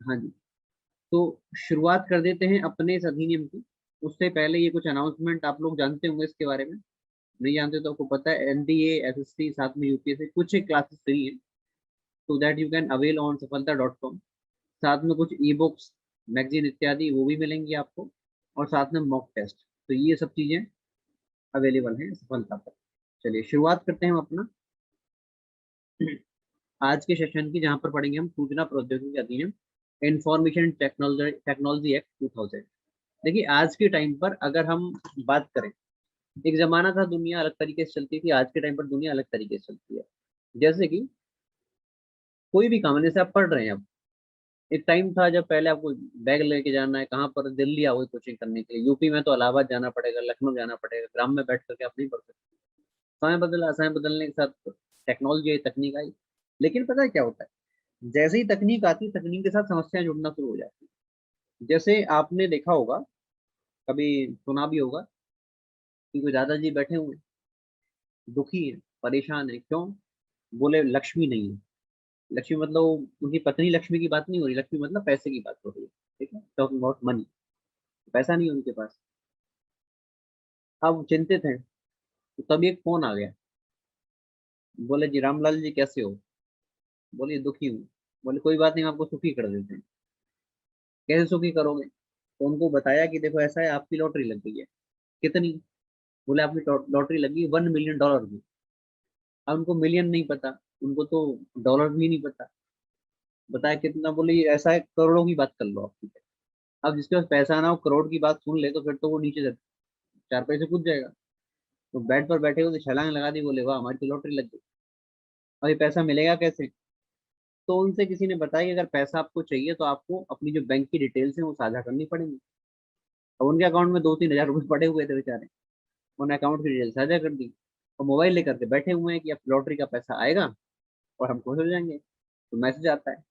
हाँ जी। तो शुरुआत कर देते हैं अपने इस अधिनियम की। उससे पहले ये कुछ अनाउंसमेंट आप लोग जानते होंगे इसके बारे में। नहीं जानते तो आपको पता है, एनडीए, एसएससी, साथ में यूपीएससी कुछ एक क्लासेस फ्री है, तो that you can avail on सफलता.com। साथ में कुछ ई बुक्स, मैगजीन इत्यादि वो भी मिलेंगी आपको, और साथ में मॉक टेस्ट। तो ये सब चीजें अवेलेबल हैं सफलता पर। चलिए शुरुआत करते हैं हम अपना आज के सेशन की, जहाँ पर पढ़ेंगे हम सूचना प्रौद्योगिकी अधिनियम, इंफॉर्मेशन टेक्नोलॉजी टेक्नोलॉजी एक्ट 2000। देखिए आज के टाइम पर अगर हम बात करें, एक जमाना था दुनिया अलग तरीके से चलती थी, आज के टाइम पर दुनिया अलग तरीके से चलती है। जैसे कि कोई भी काम है, जैसे आप पढ़ रहे हैं अब, एक टाइम था जब पहले आपको बैग लेके जाना है कहाँ पर, दिल्ली आओगे कोचिंग करने के लिए, यूपी में तो इलाहाबाद जाना पड़ेगा, लखनऊ जाना पड़ेगा, ग्राम में बैठ करके आप नहीं पढ़ सकते। समय बदला, समय बदलने के साथ टेक्नोलॉजी आई, तकनीक आई। लेकिन पता है क्या होता है, जैसे ही तकनीक आती है, तकनीक के साथ समस्याएं जुड़ना शुरू हो जाती है। जैसे आपने देखा होगा, कभी सुना भी होगा कि कोई दादाजी बैठे हुए हैं, दुखी है, परेशान है, क्यों? बोले लक्ष्मी नहीं है। लक्ष्मी मतलब उनकी पत्नी लक्ष्मी की बात नहीं हो रही, लक्ष्मी मतलब पैसे की बात हो रही है। ठीक है, टॉकिंग अबाउट मनी। पैसा नहीं है उनके पास। अब वो चिंतित हैं, तो तभी एक फोन आ गया। बोले जी रामलाल जी कैसे हो? बोले दुखी हूँ। बोले कोई बात नहीं, हम आपको सुखी कर देते हैं। कैसे सुखी करोगे? तो उनको बताया कि देखो ऐसा है, आपकी लॉटरी लग गई है। कितनी? बोले आपकी लॉटरी लगी $1 मिलियन की। अब उनको मिलियन नहीं पता, उनको तो डॉलर भी नहीं पता। बताया कितना? बोले ये ऐसा है, करोड़ों की बात कर लो आप। ठीक है। अब जिसके पास पैसा ना हो, करोड़ की बात सुन ले, तो फिर तो वो नीचे से चार पैसे कूद जाएगा। तो बेड पर बैठे हुए तो छलांग लगा दी, बोले वाह हमारी तो लॉटरी लग गई। अब ये पैसा मिलेगा कैसे? तो उनसे किसी ने बताया कि अगर पैसा आपको चाहिए तो आपको अपनी जो बैंक की डिटेल्स हैं वो साझा करनी पड़ेंगी। अब उनके अकाउंट में 2-3 हज़ार रुपये पड़े हुए थे बेचारे। उन्होंने अकाउंट की डिटेल साझा कर दी, और मोबाइल लेकर के बैठे हुए हैं कि अब लॉटरी का पैसा आएगा और हम खुश हो जाएंगे। तो मैसेज आता है,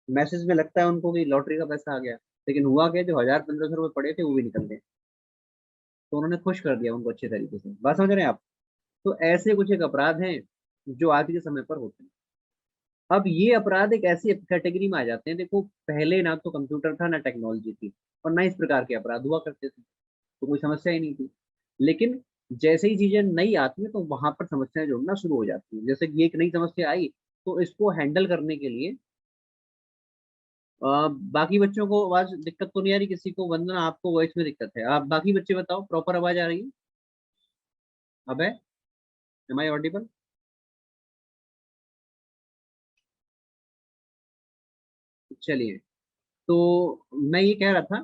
मैसेज में लगता है उनको कि लॉटरी का पैसा आ गया। लेकिन हुआ क्या, जो 1000-1500 रुपये पड़े थे वो भी निकल गए। तो उन्होंने खुश कर दिया उनको अच्छे तरीके से। बात समझ रहे हैं आप? तो ऐसे कुछ एक अपराध हैं जो आज के समय पर होते हैं। अब ये अपराध एक ऐसी कैटेगरी में आ जाते हैं, देखो पहले ना तो कंप्यूटर था, ना टेक्नोलॉजी थी, और ना इस प्रकार के अपराध हुआ करते थे, तो कोई समस्या ही नहीं थी। लेकिन जैसे ही चीजें नई आती है, तो वहां पर समस्याएं जुड़ना शुरू हो जाती है। जैसे कि एक नई समस्या आई, तो इसको हैंडल करने के लिए बाकी बच्चों को आवाज दिक्कत तो नहीं आ रही किसी को? वंदना आपको वॉइस में दिक्कत है, आप बाकी बच्चे बताओ, प्रॉपर आवाज आ रही है? अब है? Am I audible? चलिए। तो मैं ये कह रहा था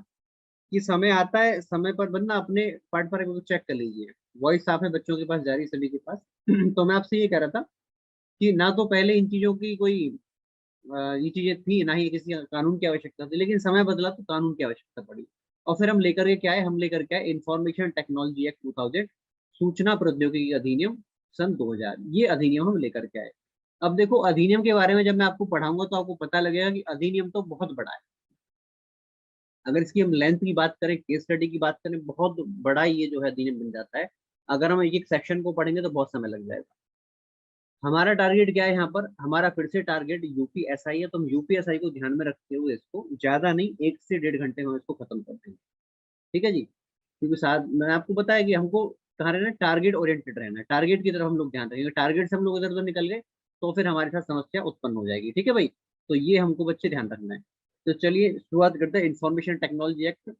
कि समय आता है, समय पर बंदा अपने पार्ट पर एक बार चेक कर लीजिए। वॉइस साफ है, बच्चों के पास जा रही है, सभी के पास। तो मैं आपसे ये कह रहा था कि ना तो पहले इन चीजों की कोई ये चीजें थी, ना ही किसी कानून की आवश्यकता थी, लेकिन समय बदला तो कानून की आवश्यकता पड़ी। और फिर हम लेकर के क्या है, हम लेकर के आए इंफॉर्मेशन टेक्नोलॉजी एक्ट 2000, सूचना प्रौद्योगिकी अधिनियम सन 2000। ये अधिनियम हम लेकर के आए। अब देखो अधिनियम के बारे में जब मैं आपको पढ़ाऊंगा तो आपको पता लगेगा कि अधिनियम तो बहुत बड़ा है। अगर इसकी हम लेंथ की बात करें, केस स्टडी की बात करें, बहुत बड़ा ये जो है अधिनियम बन जाता है। अगर हम एक एक सेक्शन को पढ़ेंगे तो बहुत समय लग जाएगा। हमारा टारगेट क्या है यहाँ पर? हमारा फिर से टारगेट यूपीएसआई है, तो हम यूपीएसआई को ध्यान में रखते हुए इसको ज्यादा नहीं, 1 से 1.5 घंटे में इसको खत्म कर देंगे। ठीक है जी? क्योंकि साथ मैंने आपको बताया कि हमको कहाँ रहना है, टारगेट ओरिएंटेड रहना है। टारगेट की तरफ हम लोग ध्यान रखेंगे, टारगेट से हम लोग इधर उधर निकल गए तो फिर हमारे साथ समस्या उत्पन्न हो जाएगी। ठीक है भाई? तो ये हमको बच्चे ध्यान रखना है। तो चलिए शुरुआत करते हैं इंफॉर्मेशन टेक्नोलॉजी एक्ट,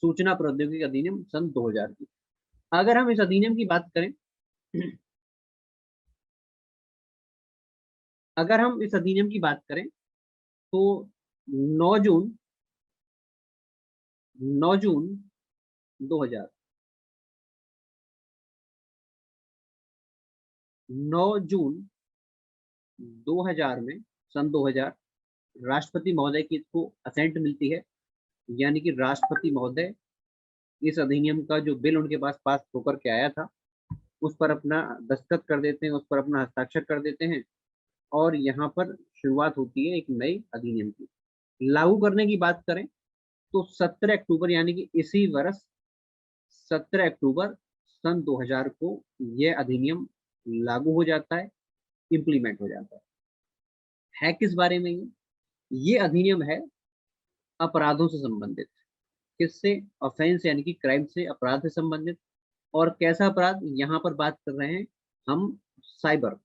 सूचना प्रौद्योगिकी अधिनियम सन 2000 की। अगर हम इस अधिनियम की बात करें, अगर हम इस अधिनियम की बात करें तो 9 जून 9 जून 2000, 9 जून 2000 में, सन 2000, राष्ट्रपति महोदय की इसको असेंट मिलती है। यानी कि राष्ट्रपति महोदय इस अधिनियम का जो बिल उनके पास पास होकर के आया था, उस पर अपना दस्तखत कर देते हैं, उस पर अपना हस्ताक्षर कर देते हैं। और यहाँ पर शुरुआत होती है एक नई अधिनियम की। लागू करने की बात करें तो 17 अक्टूबर, यानी कि इसी वर्ष 17 अक्टूबर सन 2000 को यह अधिनियम लागू हो जाता है, इम्प्लीमेंट हो जाता है। किस बारे में ये? ये अधिनियम है अपराधों से संबंधित। किससे? ऑफेंस यानी कि क्राइम से, अपराध से संबंधित। और कैसा अपराध? यहाँ पर बात कर रहे हैं हम साइबर,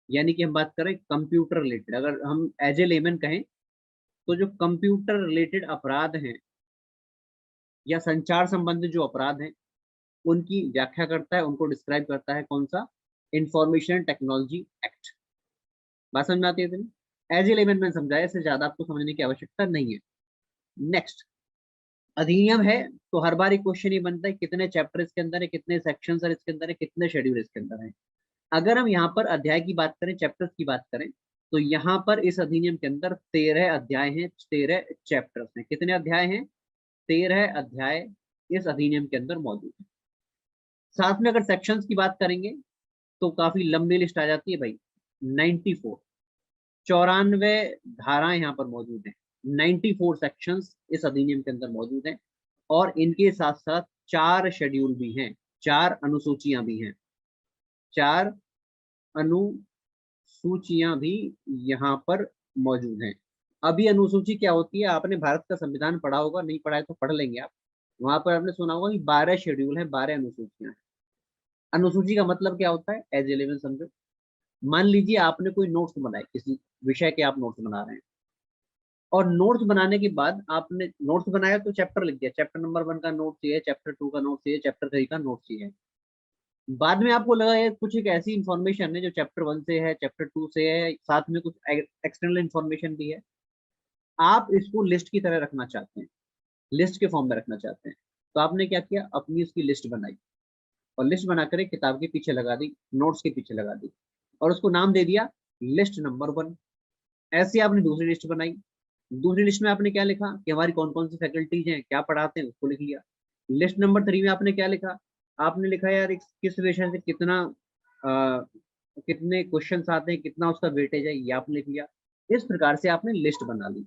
यानी कि हम बात कर रहे हैं कंप्यूटर रिलेटेड। अगर हम एज ए लेमन कहें तो जो कंप्यूटर रिलेटेड अपराध हैं या संचार संबंधित जो अपराध हैं उनकी व्याख्या करता है, उनको डिस्क्राइब करता है कौन सा? Information technology act. बात समझ में आती है तुम्हें? एज ए लेमन मैंने समझाया, इससे ज्यादा आपको समझने की आवश्यकता नहीं है। नेक्स्ट, अधिनियम है तो हर बार एक क्वेश्चन ही बनता है कितने चैप्टर इसके अंदर है, कितने सेक्शन है इसके अंदर है, कितने शेड्यूल इसके अंदर है। अगर हम यहाँ पर अध्याय की बात करें, चैप्टर्स की बात करें, तो यहाँ पर इस अधिनियम के अंदर 13 अध्याय हैं, 13 चैप्टर्स हैं। कितने अध्याय हैं? 13 अध्याय इस अधिनियम के अंदर मौजूद है। साथ में अगर सेक्शंस की बात करेंगे तो काफी लंबी लिस्ट आ जाती है भाई। 94, 94 धाराएं यहाँ पर मौजूद हैं। 94 सेक्शंस इस अधिनियम के अंदर मौजूद हैं। और इनके साथ साथ 4 शेड्यूल भी हैं, 4 अनुसूचियां भी हैं, 4 अनुसूचियां भी यहाँ पर मौजूद हैं। अभी अनुसूची क्या होती है? आपने भारत का संविधान पढ़ा होगा, नहीं पढ़ा है तो पढ़ लेंगे आप। वहां पर आपने सुना होगा कि 12 शेड्यूल है, 12 अनुसूचियां हैं। अनुसूची का मतलब क्या होता है? एज इलेवन समझो। मान लीजिए आपने कोई नोट्स बनाए, किसी विषय के आप नोट्स बना रहे हैं, और नोट्स बनाने के बाद आपने नोट्स बनाया तो चैप्टर लिख दिया, चैप्टर नंबर 1 का नोट चाहिए, चैप्टर 2 का नोट चाहिए, चैप्टर 3 का नोट चाहिए। बाद में आपको लगा ये कुछ एक ऐसी इंफॉर्मेशन है जो चैप्टर 1 से है, चैप्टर 2 से है, साथ में कुछ एक्सटर्नल इंफॉर्मेशन भी है, आप इसको लिस्ट की तरह रखना चाहते हैं, लिस्ट के फॉर्म में रखना चाहते हैं। तो आपने क्या किया? अपनी उसकी लिस्ट बनाई, और लिस्ट बनाकर एक किताब के पीछे लगा दी, नोट्स के पीछे लगा दी, और उसको नाम दे दिया लिस्ट नंबर 1। ऐसे आपने दूसरी लिस्ट बनाई। दूसरी लिस्ट में आपने क्या लिखा कि हमारी कौन कौन सी फैकल्टीज हैं, क्या पढ़ाते हैं, उसको लिख लिया। लिस्ट नंबर 3 में आपने क्या लिखा? आपने लिखा यार किस विषय से कितना कितने क्वेश्चन आते हैं, कितना उसका वेटेज है, ये आपने लिख लिया। इस प्रकार से आपने लिस्ट बना ली।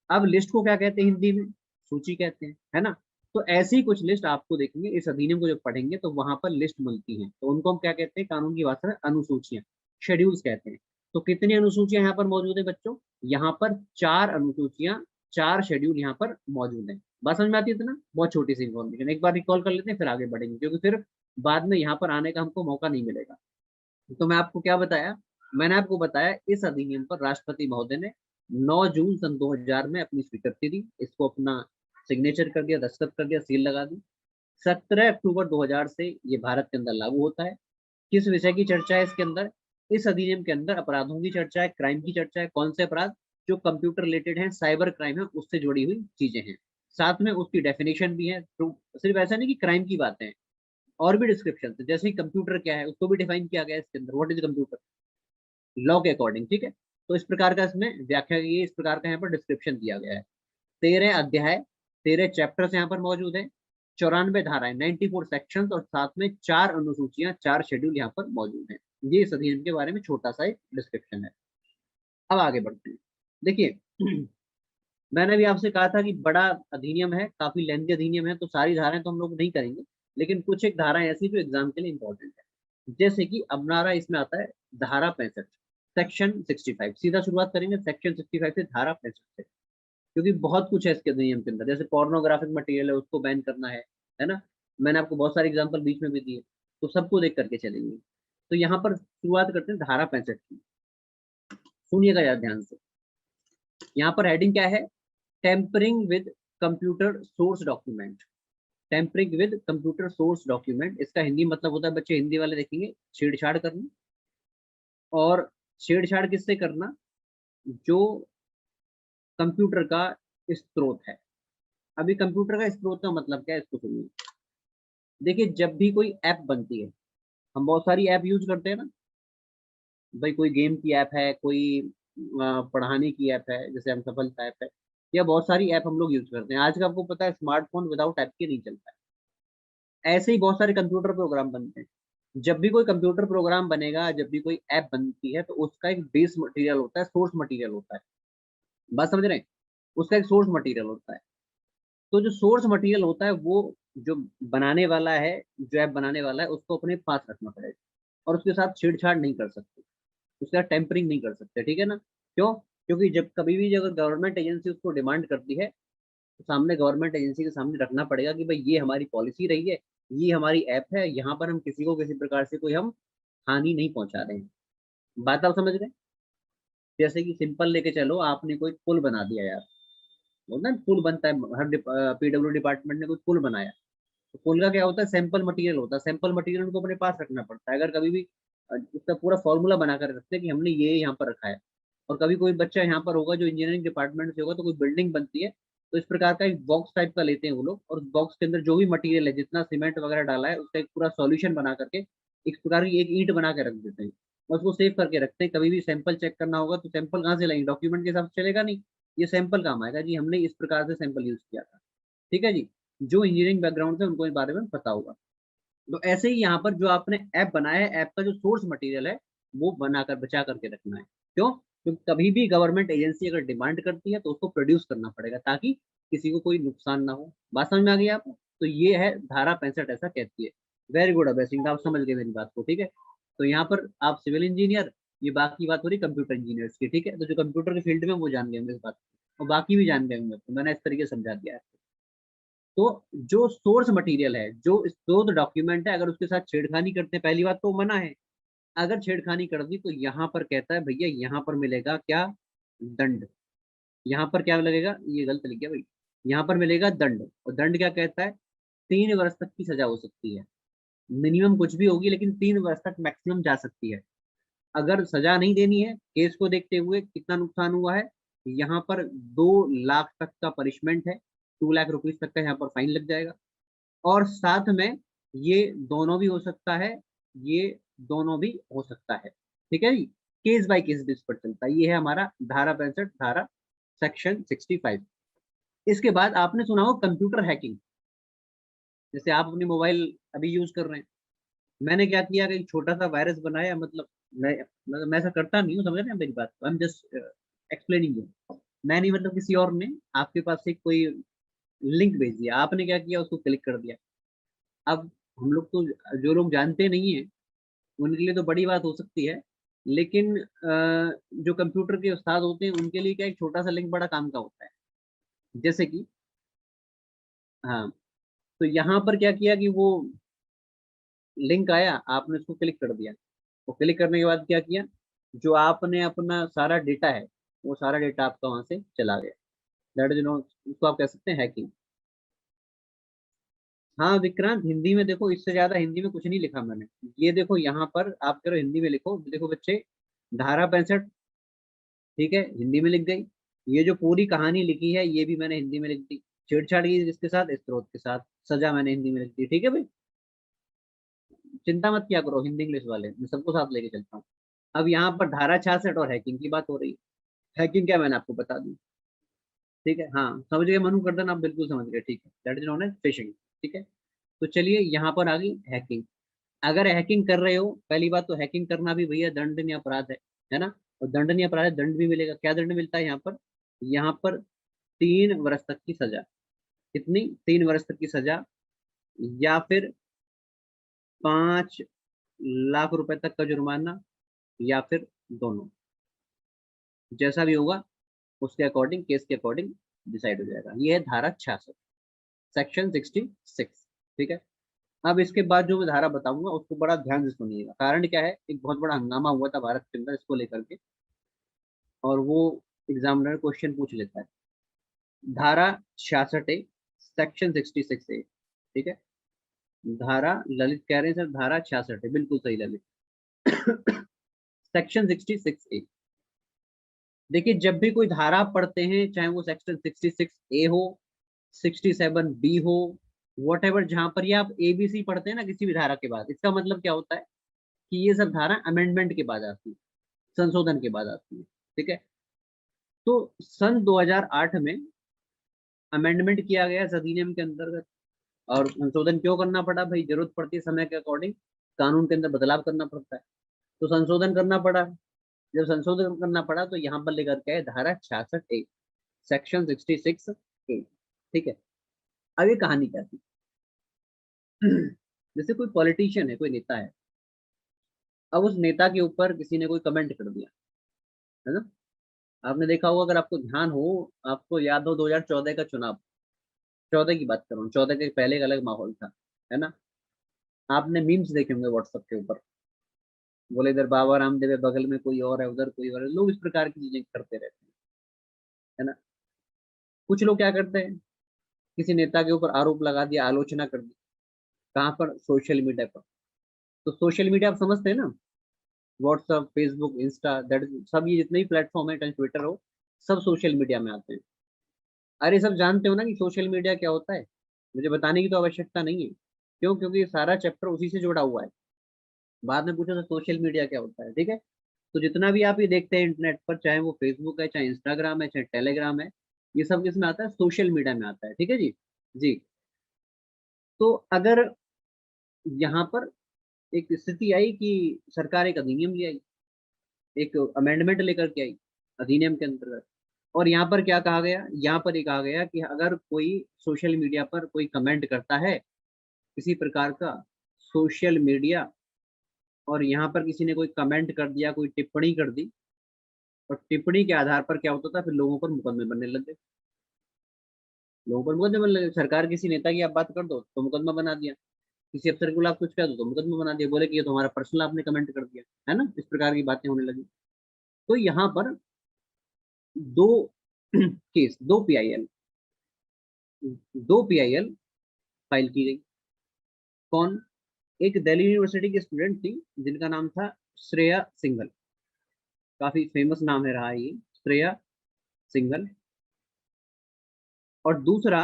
अब लिस्ट को क्या कहते हैं हिंदी में? सूची कहते हैं, है ना? तो ऐसी कुछ लिस्ट आपको देखेंगे इस अधिनियम को जब पढ़ेंगे तो वहां पर लिस्ट मिलती है, तो उनको हम क्या कहते हैं कानून की भाषा में? अनुसूचियां, शेड्यूल्स कहते हैं। तो कितनी अनुसूचियां यहाँ पर मौजूद है बच्चों? यहाँ पर 4 अनुसूचियां, 4 शेड्यूल यहाँ पर मौजूद है। बात समझ में आती है? इतना बहुत छोटी सी इन्फॉर्मेशन एक बार रिकॉल कर लेते हैं, फिर आगे बढ़ेंगे, क्योंकि फिर बाद में यहाँ पर आने का हमको मौका नहीं मिलेगा। तो मैं आपको क्या बताया? मैंने आपको बताया इस अधिनियम पर राष्ट्रपति महोदय ने 9 जून सन 2000 में अपनी स्वीकृति दी, इसको अपना सिग्नेचर कर दिया, दस्तखत कर दिया, सील लगा दी। 17 अक्टूबर 2000 से ये भारत के अंदर लागू होता है। किस विषय की चर्चा है इसके अंदर? इस अधिनियम के अंदर अपराधों की चर्चा है, क्राइम की चर्चा है। कौन से अपराध? जो कंप्यूटर रिलेटेड है, साइबर क्राइम है, उससे जुड़ी हुई चीजें हैं। साथ में उसकी डेफिनेशन भी है। तो सिर्फ ऐसा नहीं कि क्राइम की बातें हैं, और भी डिस्क्रिप्शन है, जैसे कंप्यूटर क्या है उसको भी डिफाइन किया गया है इसके अंदर, व्हाट इज कंप्यूटर, लॉ के अकॉर्डिंग। ठीक है, तो इस प्रकार का इसमें व्याख्या, ये इस प्रकार का यहाँ पर डिस्क्रिप्शन दिया गया है। 13 अध्याय, 13 चैप्टर्स यहाँ पर मौजूद है, 94 धाराएं, 94 सेक्शंस, और साथ में 4 अनुसूचियां, 4 शेड्यूल यहाँ पर मौजूद हैं। ये इस अधिनियम के बारे में छोटा सा एक डिस्क्रिप्शन है। अब आगे बढ़ते हैं। देखिए मैंने भी आपसे कहा था कि बड़ा अधिनियम है, काफी लेंथी अधिनियम है, तो सारी धाराएं तो हम लोग नहीं करेंगे, लेकिन कुछ एक धाराएं ऐसी जो एग्जाम के लिए इंपॉर्टेंट है। जैसे कि अब हमारा इसमें आता है धारा 65, सेक्शन 65। सीधा शुरुआत करेंगे सेक्शन 65 से, धारा 65 से, क्योंकि बहुत कुछ है इसके अधिनियम के अंदर। जैसे पोर्नोग्राफिक मटेरियल है उसको बैन करना है ना? मैंने आपको बहुत सारे एग्जाम्पल बीच में भी दिए, तो सबको देख करके चलेंगे। तो यहाँ पर शुरुआत करते हैं धारा 65 की। सुनिएगा यार ध्यान से। यहाँ पर हेडिंग क्या है? Tampering with computer source document. Tampering with computer source document, इसका हिंदी मतलब होता है, बच्चे हिंदी वाले देखेंगे, छेड़छाड़ करना। और छेड़छाड़ किससे करना? जो कंप्यूटर का स्रोत है। अभी कंप्यूटर का स्रोत का मतलब क्या है, इसको सुनिए। देखिए जब भी कोई ऐप बनती है, हम बहुत सारी ऐप यूज करते हैं ना भाई, कोई गेम की ऐप है, कोई पढ़ाने की ऐप है, जैसे हम सफलता ऐप है, या बहुत सारी ऐप हम लोग यूज करते हैं। आज का आपको पता है स्मार्टफोन विदाउट ऐप के नहीं चलता है। ऐसे ही बहुत सारे कंप्यूटर प्रोग्राम बनते हैं। जब भी कोई कंप्यूटर प्रोग्राम बनेगा, जब भी कोई ऐप बनती है, तो उसका एक बेस मटेरियल होता है, सोर्स मटेरियल होता है। बात समझ रहे हैं? उसका एक सोर्स मटेरियल होता है। तो जो सोर्स मटेरियल होता है वो, जो बनाने वाला है, जो ऐप बनाने वाला है, उसको अपने पास रखना पड़ेगा, और उसके साथ छेड़छाड़ नहीं कर सकते, उसके साथ टेम्परिंग नहीं कर सकते। ठीक है ना? क्यों? क्योंकि जब कभी भी अगर गवर्नमेंट एजेंसी उसको डिमांड करती है तो सामने गवर्नमेंट एजेंसी के सामने रखना पड़ेगा कि भाई ये हमारी पॉलिसी रही है, ये हमारी ऐप है, यहाँ पर हम किसी को किसी प्रकार से कोई हम हानि नहीं पहुंचा रहे हैं। बात आप समझ रहे हैं? जैसे कि सिंपल लेके चलो, आपने कोई पुल बना दिया यार, बोलते हैं पुल बनता है, हर पीडब्ल्यू डिपार्टमेंट ने कोई पुल बनाया, तो पुल का क्या होता है, सैंपल मटेरियल होता है, सैंपल मटेरियल उनको अपने पास रखना पड़ता है। अगर कभी भी उसका पूरा फॉर्मूला बना कर रखते हैं कि हमने ये यहाँ पर रखा है, और कभी कोई बच्चा यहाँ पर होगा जो इंजीनियरिंग डिपार्टमेंट से होगा, तो कोई बिल्डिंग बनती है, तो इस प्रकार का एक बॉक्स टाइप का लेते हैं वो लोग, और उस बॉक्स के अंदर जो भी मटेरियल है, जितना सीमेंट वगैरह डाला है, उसका एक पूरा सॉल्यूशन बना करके एक प्रकार की एक ईंट बना के रख देते हैं, और उसको सेव करके रखते हैं। कभी भी सैंपल चेक करना होगा तो सैंपल कहाँ से लाएंगे, डॉक्यूमेंट के हिसाब से चलेगा नहीं, ये सैंपल काम आएगा जी, हमने इस प्रकार से सैंपल यूज किया था। ठीक है जी, जो इंजीनियरिंग बैकग्राउंड से उनको इस बारे में पता होगा। तो ऐसे ही यहाँ पर जो आपने ऐप बनाया है, ऐप का जो सोर्स मटेरियल है वो बनाकर बचा करके रखना है। क्यों? क्योंकि कभी भी गवर्नमेंट एजेंसी अगर डिमांड करती है तो उसको प्रोड्यूस करना पड़ेगा, ताकि किसी को कोई नुकसान ना हो। बात समझ में आ गई आपको? तो ये है धारा 65 ऐसा कहती है। वेरी गुड अभय सिंह, आप समझ गए मेरी बात को। ठीक है, तो यहाँ पर आप सिविल इंजीनियर, ये बाकी बात हो रही कंप्यूटर इंजीनियर्स की। ठीक है, तो जो कंप्यूटर के फील्ड में वो जान गए होंगे इस बात को, और बाकी भी जान गए होंगे, तो मैंने इस तरीके से समझा दिया है। तो जो सोर्स मटेरियल है, जो स्रोत डॉक्यूमेंट है, अगर उसके साथ छेड़खानी करते हैं, पहली बात तो मना है। अगर छेड़खानी कर दी तो यहाँ पर कहता है भैया, यहाँ पर मिलेगा क्या, दंड। यहाँ पर क्या लगेगा, ये गलत लिख गया भाई, यहाँ पर मिलेगा दंड। और दंड क्या कहता है, 3 वर्ष तक की सजा हो सकती है। मिनिमम कुछ भी होगी, लेकिन 3 वर्ष तक मैक्सिमम जा सकती है। अगर सजा नहीं देनी है, केस को देखते हुए कितना नुकसान हुआ है, यहाँ पर 2 लाख तक का पनिशमेंट है, 2 लाख रुपीज तक का यहाँ पर फाइन लग जाएगा। और साथ में ये दोनों भी हो सकता है, ये दोनों भी हो सकता है। ठीक है जी, केस बाय केस बेस पर चलता है। ये है हमारा धारा 65, धारा सेक्शन 65। इसके बाद आपने सुना हो कंप्यूटर हैकिंग। जैसे आप अपनी मोबाइल अभी यूज कर रहे हैं, मैंने क्या किया कि एक छोटा सा वायरस बनाया, मतलब मैं ऐसा करता नहीं हूँ, समझ रहे हैं मेरी बात, I am just explaining you. मैं नहीं, मतलब किसी और ने आपके पास से कोई लिंक भेज दिया, आपने क्या किया, उसको क्लिक कर दिया। अब हम लोग तो, जो लोग जानते नहीं है उनके लिए तो बड़ी बात हो सकती है, लेकिन जो कंप्यूटर के उस्ताद होते हैं उनके लिए क्या, एक छोटा सा लिंक बड़ा काम का होता है। जैसे कि, हाँ, तो यहाँ पर क्या किया कि वो लिंक आया, आपने उसको क्लिक कर दिया। वो क्लिक करने के बाद क्या किया, जो आपने अपना सारा डेटा है, वो सारा डेटा आपका वहां से चला गया। दैट इज नो, उसको आप कह सकते हैं हैकिंग। हाँ विक्रांत, हिंदी में देखो, इससे ज्यादा हिंदी में कुछ नहीं लिखा मैंने। ये देखो यहाँ पर आप करो हिंदी में लिखो, देखो बच्चे, धारा 65, ठीक है, हिंदी में लिख गई। ये जो पूरी कहानी लिखी है ये भी मैंने हिंदी में लिख दी। छेड़छाड़ की जिसके साथ, स्त्रोत के साथ, सजा मैंने हिंदी में लिख दी। ठीक है भाई, चिंता मत किया करो हिंदी इंग्लिश वाले, मैं सबको साथ लेके चलता हूँ। अब यहाँ पर धारा 66 और हैकिंग की बात हो रही है। हैकिंग क्या, मैंने आपको बता दी। ठीक है, हाँ समझ गए मनु गर्दन, आप बिल्कुल समझ गए। ठीक है, that is known as phishing. ठीक है, तो चलिए यहाँ पर आ गई हैकिंग। अगर हैकिंग कर रहे हो, पहली बात तो हैकिंग करना भी भैया दंडनीय अपराध है ना। और दंडनीय अपराध है, दंड भी मिलेगा। क्या दंड मिलता है यहाँ पर, यहाँ पर 3 वर्ष तक की सजा। कितनी, 3 वर्ष तक की सजा, या फिर 5 लाख रुपए तक का जुर्माना, या फिर दोनों। जैसा भी होगा उसके अकॉर्डिंग, केस के अकॉर्डिंग डिसाइड हो जाएगा। ये है धारा 66, सेक्शन 66। ठीक है, अब इसके बाद जो मैं धारा बताऊंगा उसको बड़ा ध्यान से सुनिएगा। कारण क्या है, एक बहुत बड़ा हंगामा हुआ था भारत के अंदर इसको लेकर के, और वो एग्जामिनर क्वेश्चन पूछ लेता है। धारा 66 ए, सेक्शन 66 ए। ठीक है, धारा, ललित कह रहे हैं सर धारा 66 है, बिल्कुल सही ललित। सेक्शन 66 ए। देखिए, जब भी कोई धारा आप पढ़ते हैं, चाहे वो सेक्शन 66 ए हो, 67 बी हो, वट एवर, जहां पर ये आप ABC पढ़ते हैं ना किसी भी धारा के बाद, इसका मतलब क्या होता है कि ये सब धारा अमेंडमेंट के बाद आती है, संशोधन के बाद आती है। ठीक है, तो सन 2008 में अमेंडमेंट किया गया इस अधिनियम के अंतर्गत। और संशोधन क्यों करना पड़ा भाई, जरूरत पड़ती है समय के अकॉर्डिंग, कानून के अंदर बदलाव करना पड़ता है, तो संशोधन करना पड़ा। जब संशोधन करना पड़ा तो यहाँ पर लेकर के आए धारा 66 ए, सेक्शन 66 ए। ठीक है, अब ये कहानी क्या थी। जैसे कोई पॉलिटिशियन है, कोई नेता है, अब उस नेता के ऊपर किसी ने कोई कमेंट कर दिया, है ना, आपने देखा होगा, अगर आपको ध्यान हो, आपको याद हो 2014 का चुनाव, 14 की बात कर रहा हूँ, 14 के पहले एक अलग माहौल था, है ना। आपने मीम्स देखे होंगे व्हाट्सएप के ऊपर, बोले इधर बाबा रामदेव है, बगल में कोई और है, उधर कोई और है, लोग इस प्रकार की चीजें करते रहते हैं, है ना। कुछ लोग क्या करते हैं, किसी नेता के ऊपर आरोप लगा दिया, आलोचना कर दी, कहाँ पर, सोशल मीडिया पर। तो सोशल मीडिया आप समझते हैं ना, व्हाट्सअप, फेसबुक, इंस्टा, दैट सब, ये जितने भी प्लेटफॉर्म है, चाहे ट्विटर हो, सब सोशल मीडिया में आते हैं। अरे सब जानते हो ना कि सोशल मीडिया क्या होता है, मुझे बताने की तो आवश्यकता नहीं है। क्यों? क्योंकि ये सारा चैप्टर उसी से जुड़ा हुआ है। बाद में पूछो तो सोशल मीडिया क्या होता है, ठीक है। तो जितना भी आप ये देखते हैं इंटरनेट पर, चाहे वो फेसबुक है, चाहे इंस्टाग्राम है, चाहे टेलीग्राम है, ये सब किसमें आता है, सोशल मीडिया में आता है, ठीक है जी। जी। तो अगर यहाँ पर एक स्थिति आई कि सरकार एक अधिनियम ले आई, एक अमेंडमेंट लेकर के आई अधिनियम के अंतर्गत, और यहाँ पर क्या कहा गया, यहाँ पर ये कहा गया कि अगर कोई सोशल मीडिया पर कोई कमेंट करता है किसी प्रकार का, सोशल मीडिया, और यहाँ पर किसी ने कोई कमेंट कर दिया, कोई टिप्पणी कर दी, और टिप्पणी के आधार पर क्या होता था, फिर लोगों पर मुकदमे बनने लग गए। लोगों पर मुकदमे बनने लगे, सरकार किसी नेता की आप बात कर दो तो मुकदमा बना दिया, किसी अफसर को आप कुछ कह दो तो मुकदमा बना दिया, बोले कि ये तो हमारा पर्सनल आपने कमेंट कर दिया, है ना, इस प्रकार की बातें होने लगी। तो यहाँ पर दो केस, दो पीआईएल फाइल की गई। कौन? एक दिल्ली यूनिवर्सिटी की स्टूडेंट थी, जिनका नाम था श्रेया सिंघल, काफी फेमस नाम है रहा है ये, श्रेया सिंघल। और दूसरा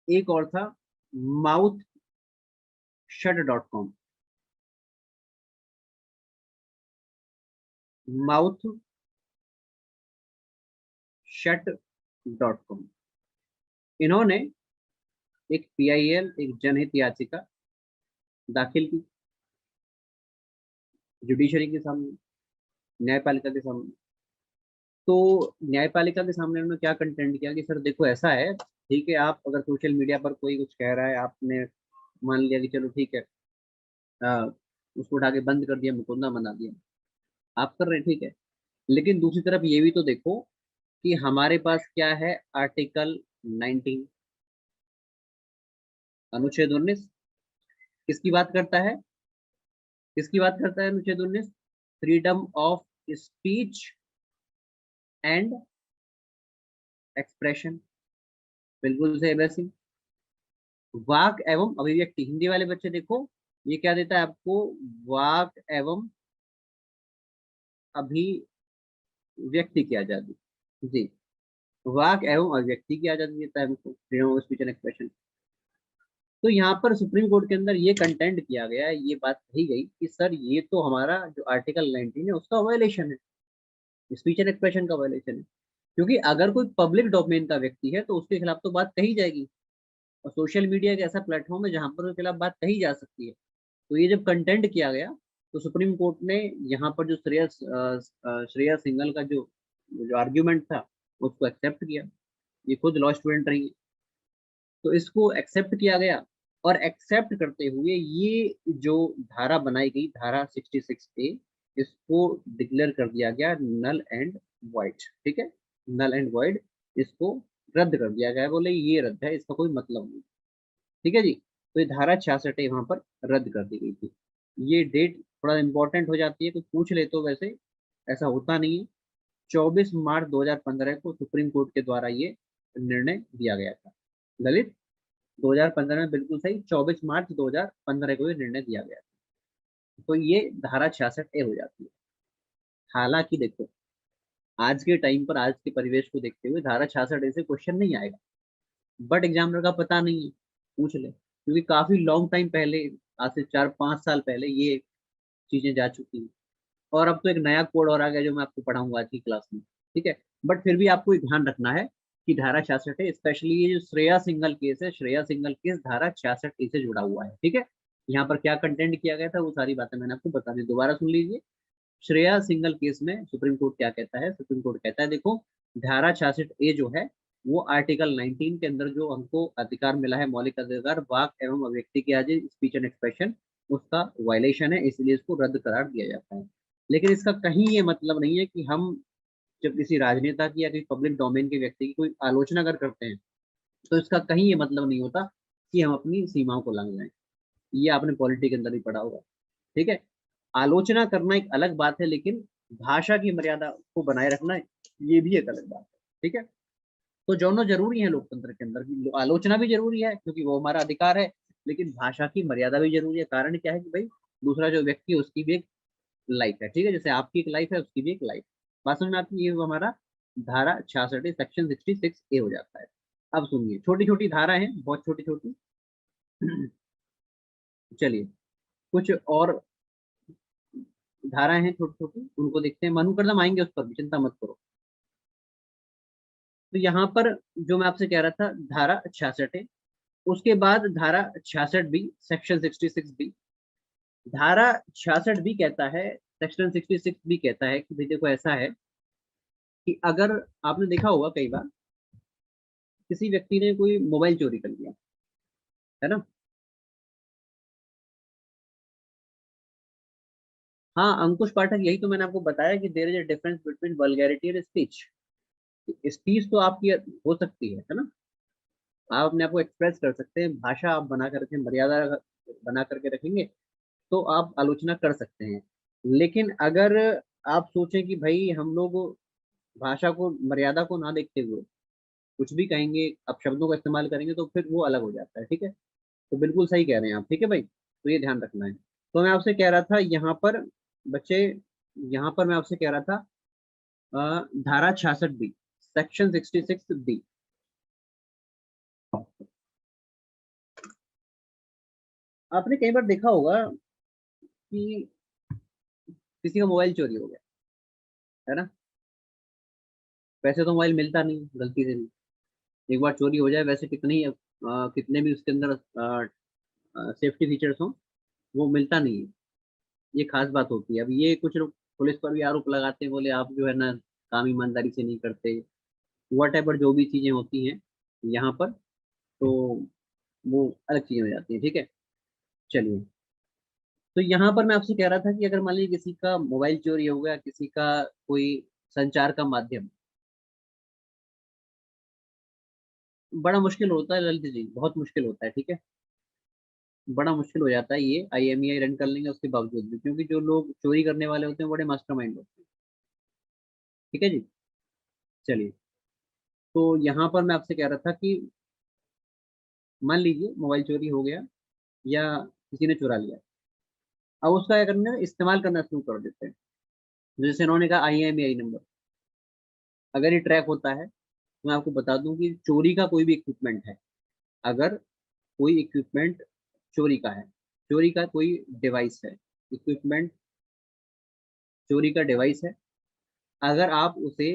एक और था, mouth shut dot com, mouth shut dot com. इन्होंने एक पीआईएल, एक जनहित याचिका दाखिल की जुडिशरी के सामने, न्यायपालिका के सामने। तो न्यायपालिका के सामने उन्होंने क्या कंटेंट किया कि सर देखो ऐसा है, ठीक है, आप अगर सोशल मीडिया पर कोई कुछ कह रहा है, आपने मान लिया कि चलो ठीक है, आ, उसको उठा के बंद कर दिया, मुकदमा बना दिया, आप कर रहे हैं, ठीक है। लेकिन दूसरी तरफ ये भी तो देखो कि हमारे पास क्या है, आर्टिकल 19, अनुच्छेद 19, किसकी बात करता है, किसकी बात करता है अनुच्छेद 19? Freedom of speech and expression, बिल्कुल से वैसे, वाक एवं अभिव्यक्ति, हिंदी वाले बच्चे देखो, ये क्या देता है आपको, वाक एवं अभिव्यक्ति की आजादी। जी, वाक एवं अभिव्यक्ति की आजादी देता है हमको, freedom of speech and expression. तो यहाँ पर सुप्रीम कोर्ट के अंदर ये कंटेंट किया गया है, ये बात कही गई कि सर ये तो हमारा जो आर्टिकल 19 है उसका वायलेशन है, स्पीच एंड एक्सप्रेशन का वायलेशन है। क्योंकि अगर कोई पब्लिक डोमेन का व्यक्ति है तो उसके खिलाफ तो बात कही जाएगी, और सोशल मीडिया एक ऐसा प्लेटफॉर्म है जहां पर उसके खिलाफ बात कही जा सकती है। तो ये जब कंटेंट किया गया, तो सुप्रीम कोर्ट ने यहाँ पर जो श्रेया सिंघल का जो जो आर्ग्यूमेंट था, उसको एक्सेप्ट किया। ये खुद लॉ स्टूडेंट रही है, तो इसको एक्सेप्ट किया गया। और एक्सेप्ट करते हुए ये जो धारा बनाई गई, धारा 66A, इसको डिक्लेयर कर दिया गया नल एंड वाइड, ठीक है, नल एंड वाइड, इसको रद्द कर दिया गया, बोले ये रद्द है, इसका कोई मतलब नहीं, ठीक है जी। तो ये धारा 66 वहां पर रद्द कर दी गई थी। ये डेट थोड़ा इंपॉर्टेंट हो जाती है, तो पूछ ले तो वैसे ऐसा होता नहीं है। 24 मार्च 2015 को सुप्रीम कोर्ट के द्वारा ये निर्णय दिया गया था। ललित, 2015 में, बिल्कुल सही, 24 मार्च 2015 को ये निर्णय दिया गया था। तो ये धारा 66A हो जाती है। हालांकि देखो, आज के टाइम पर, आज के परिवेश को देखते हुए धारा 66A से क्वेश्चन नहीं आएगा, बट एग्जामिनर का पता नहीं है, पूछ ले, क्योंकि काफी लॉन्ग टाइम पहले, आज से 4-5 साल पहले ये चीजें जा चुकी हैं। और अब तो एक नया कोड और आ गया जो मैं आपको पढ़ाऊंगा आज की क्लास में, ठीक है। बट फिर भी आपको ये ध्यान रखना है कि धारा 66 है, स्पेशली ये जो श्रेया सिंगल केस है, श्रेया सिंगल केस धारा 66A से जुड़ा हुआ है, ठीक है। यहाँ पर क्या कंटेंट किया गया था वो सारी बातें मैंने आपको बता दी, दोबारा सुन लीजिए। श्रेया सिंगल केस में सुप्रीम कोर्ट क्या कहता है, सुप्रीम कोर्ट कहता है देखो, धारा 66A जो है, वो आर्टिकल 19 के अंदर जो हमको अधिकार मिला है, मौलिक अधिकार, वाक एवं अभिव्यक्ति की आजादी, स्पीच एंड एक्सप्रेशन, उसका वायलेशन है, इसलिए इसको रद्द करार दिया जाता है। लेकिन इसका कहीं ये मतलब नहीं है कि हम जब किसी राजनेता की या किसी पब्लिक डोमेन के व्यक्ति की कोई आलोचना अगर करते हैं तो इसका कहीं ये मतलब नहीं होता कि हम अपनी सीमाओं को लांघ जाएं। ये आपने पॉलिटी के अंदर भी पढ़ा होगा। ठीक है, आलोचना करना एक अलग बात है, लेकिन भाषा की मर्यादा को बनाए रखना ये भी एक अलग बात है। ठीक है, तो दोनों जरूरी है लोकतंत्र के अंदर। आलोचना भी जरूरी है क्योंकि वो हमारा अधिकार है, लेकिन भाषा की मर्यादा भी जरूरी है। कारण क्या है कि भाई दूसरा जो व्यक्ति है उसकी भी एक लाइफ है। ठीक है, जैसे आपकी एक लाइफ है उसकी भी एक लाइफ। बात समझ में आती है? ये वो हमारा धारा 66 सेक्शन 66A हो जाता है। अब सुनिए, छोटी छोटी धारा है, बहुत छोटी छोटी। चलिए, कुछ और धाराएं हैं छोटी छोटी, उनको देखते हैं। मनु करदम आएंगे उस पर भी, चिंता मत करो। तो यहाँ पर जो मैं आपसे कह रहा था, धारा 66 है। उसके बाद धारा 66B, सेक्शन 66B। धारा 66B कहता है, सेक्शन 66B कहता है कि भाई देखो ऐसा है कि अगर आपने देखा होगा कई बार किसी व्यक्ति ने कोई मोबाइल चोरी कर लिया, है ना। हाँ अंकुश पाठक, यही तो मैंने आपको बताया कि there is a difference between vulgarity और स्पीच। स्पीच तो आपकी हो सकती है ना, आप अपने आप को एक्सप्रेस कर सकते हैं, भाषा आप बना करके मर्यादा बना करके रखेंगे तो आप आलोचना कर सकते हैं। लेकिन अगर आप सोचें कि भाई हम लोग भाषा को मर्यादा को ना देखते हुए कुछ भी कहेंगे, आप शब्दों का इस्तेमाल करेंगे, तो फिर वो अलग हो जाता है। ठीक है, तो बिल्कुल सही कह रहे हैं आप। ठीक है भाई, तो ये ध्यान रखना है। तो मैं आपसे कह रहा था यहाँ पर बच्चे, यहाँ पर मैं आपसे कह रहा था धारा 66B, सेक्शन 66B। आपने कई बार देखा होगा कि किसी का मोबाइल चोरी हो गया, है ना। वैसे तो मोबाइल मिलता नहीं गलती से भी, एक बार चोरी हो जाए वैसे कितने भी उसके अंदर सेफ्टी फीचर्स हों, वो मिलता नहीं है। ये खास बात होती है। अब ये कुछ लोग पुलिस पर भी आरोप लगाते हैं, बोले आप जो है ना काम ईमानदारी से नहीं करते, वट एवर जो भी चीजें होती हैं यहाँ पर, तो वो अलग चीजें हो जाती हैं। ठीक है, चलिए। तो यहाँ पर मैं आपसे कह रहा था कि अगर मान लीजिए किसी का मोबाइल चोरी हो गया, किसी का कोई संचार का माध्यम, बड़ा मुश्किल होता है ललित जी, बहुत मुश्किल होता है। ठीक है, बड़ा मुश्किल हो जाता है ये। IMEI रन कर लेंगे उसके बावजूद भी, क्योंकि जो लोग चोरी करने वाले होते हैं बड़े मास्टरमाइंड होते हैं। ठीक है जी, चलिए। तो यहाँ पर मैं आपसे कह रहा था कि मान लीजिए मोबाइल चोरी हो गया या किसी ने चुरा लिया, अब उसका क्या करना है, इस्तेमाल करना शुरू कर देते हैं। जैसे इन्होंने कहा IMEI नंबर, अगर ये ट्रैक होता है तो मैं आपको बता दूं कि चोरी का कोई भी इक्विपमेंट है, अगर कोई इक्विपमेंट चोरी का है, चोरी का कोई डिवाइस है, इक्विपमेंट चोरी का डिवाइस है, अगर आप उसे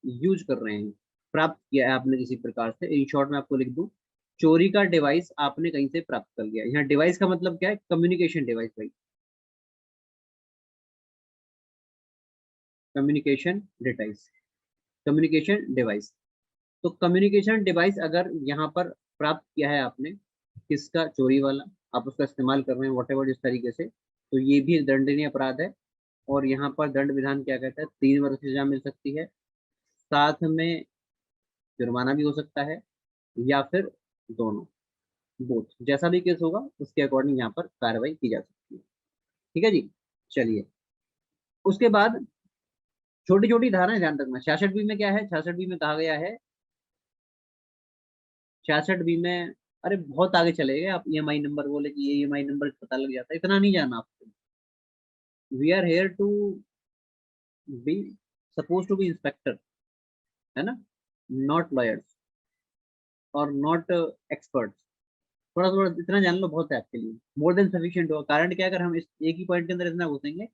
यूज कर रहे हैं, प्राप्त किया है आपने किसी प्रकार से, इन शॉर्ट में आपको लिख दूं, चोरी का डिवाइस आपने कहीं से प्राप्त कर लिया। यहाँ डिवाइस का मतलब क्या है, कम्युनिकेशन डिवाइस भाई, कम्युनिकेशन डिवाइस, कम्युनिकेशन डिवाइस। तो कम्युनिकेशन डिवाइस अगर यहाँ पर प्राप्त किया है आपने, किसका, चोरी वाला, आप उसका इस्तेमाल कर रहे हैं वॉट एवर जिस तरीके से, तो ये भी एक दंडनीय अपराध है। और यहाँ पर दंड विधान क्या कहता है, 3 वर्ष की सजा मिल सकती है, साथ में जुर्माना भी हो सकता है, या फिर दोनों, बोथ, जैसा भी केस होगा उसके अकॉर्डिंग यहाँ पर कार्रवाई की जा सकती है। ठीक है जी, चलिए। उसके बाद छोटी छोटी धाराएं ध्यान रखना। 66B में क्या है, 66B में कहा गया है, 66B में, अरे बहुत आगे चले गए आप। EMI नंबर बोले कि ये EMI नंबर पता लग जाता है, इतना नहीं जाना आपको। We are here to be, suppose to be inspector, है ना, नॉट लॉयर्स और नॉट एक्सपर्ट्स। थोड़ा थोड़ा इतना जान लो बहुत है आपके लिए, मोर देन सफिशिएंट होगा। कारण क्या है, अगर हम इस एक ही पॉइंट के अंदर इतना घुसेंगे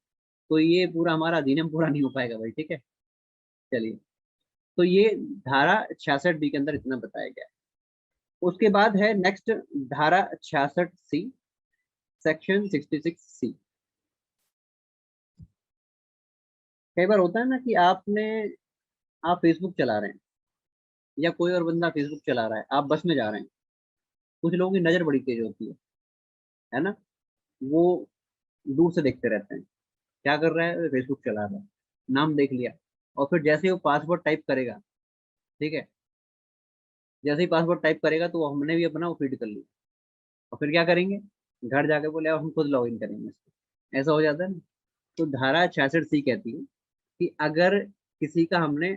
तो ये पूरा हमारा अधिनियम पूरा नहीं हो पाएगा भाई। ठीक है, चलिए। तो ये धारा 66B के अंदर इतना बताया गया है। उसके बाद है नेक्स्ट धारा 66C, सेक्शन 66C। कई बार होता है ना कि आप फेसबुक चला रहे हैं या कोई और बंदा फेसबुक चला रहा है, आप बस में जा रहे हैं, कुछ लोगों की नजर बड़ी तेज होती है ना, वो दूर से देखते रहते हैं, क्या कर रहा है, फेसबुक चला रहा है, नाम देख लिया, और फिर जैसे ही वो पासवर्ड टाइप करेगा, ठीक है, जैसे ही पासवर्ड टाइप करेगा तो वो हमने भी अपना वो फीड कर लिया, और फिर क्या करेंगे, घर जाके बोले अब हम खुद लॉग इन करेंगे इसको, ऐसा हो जाता है ना। तो धारा 66C कहती है कि अगर किसी का हमने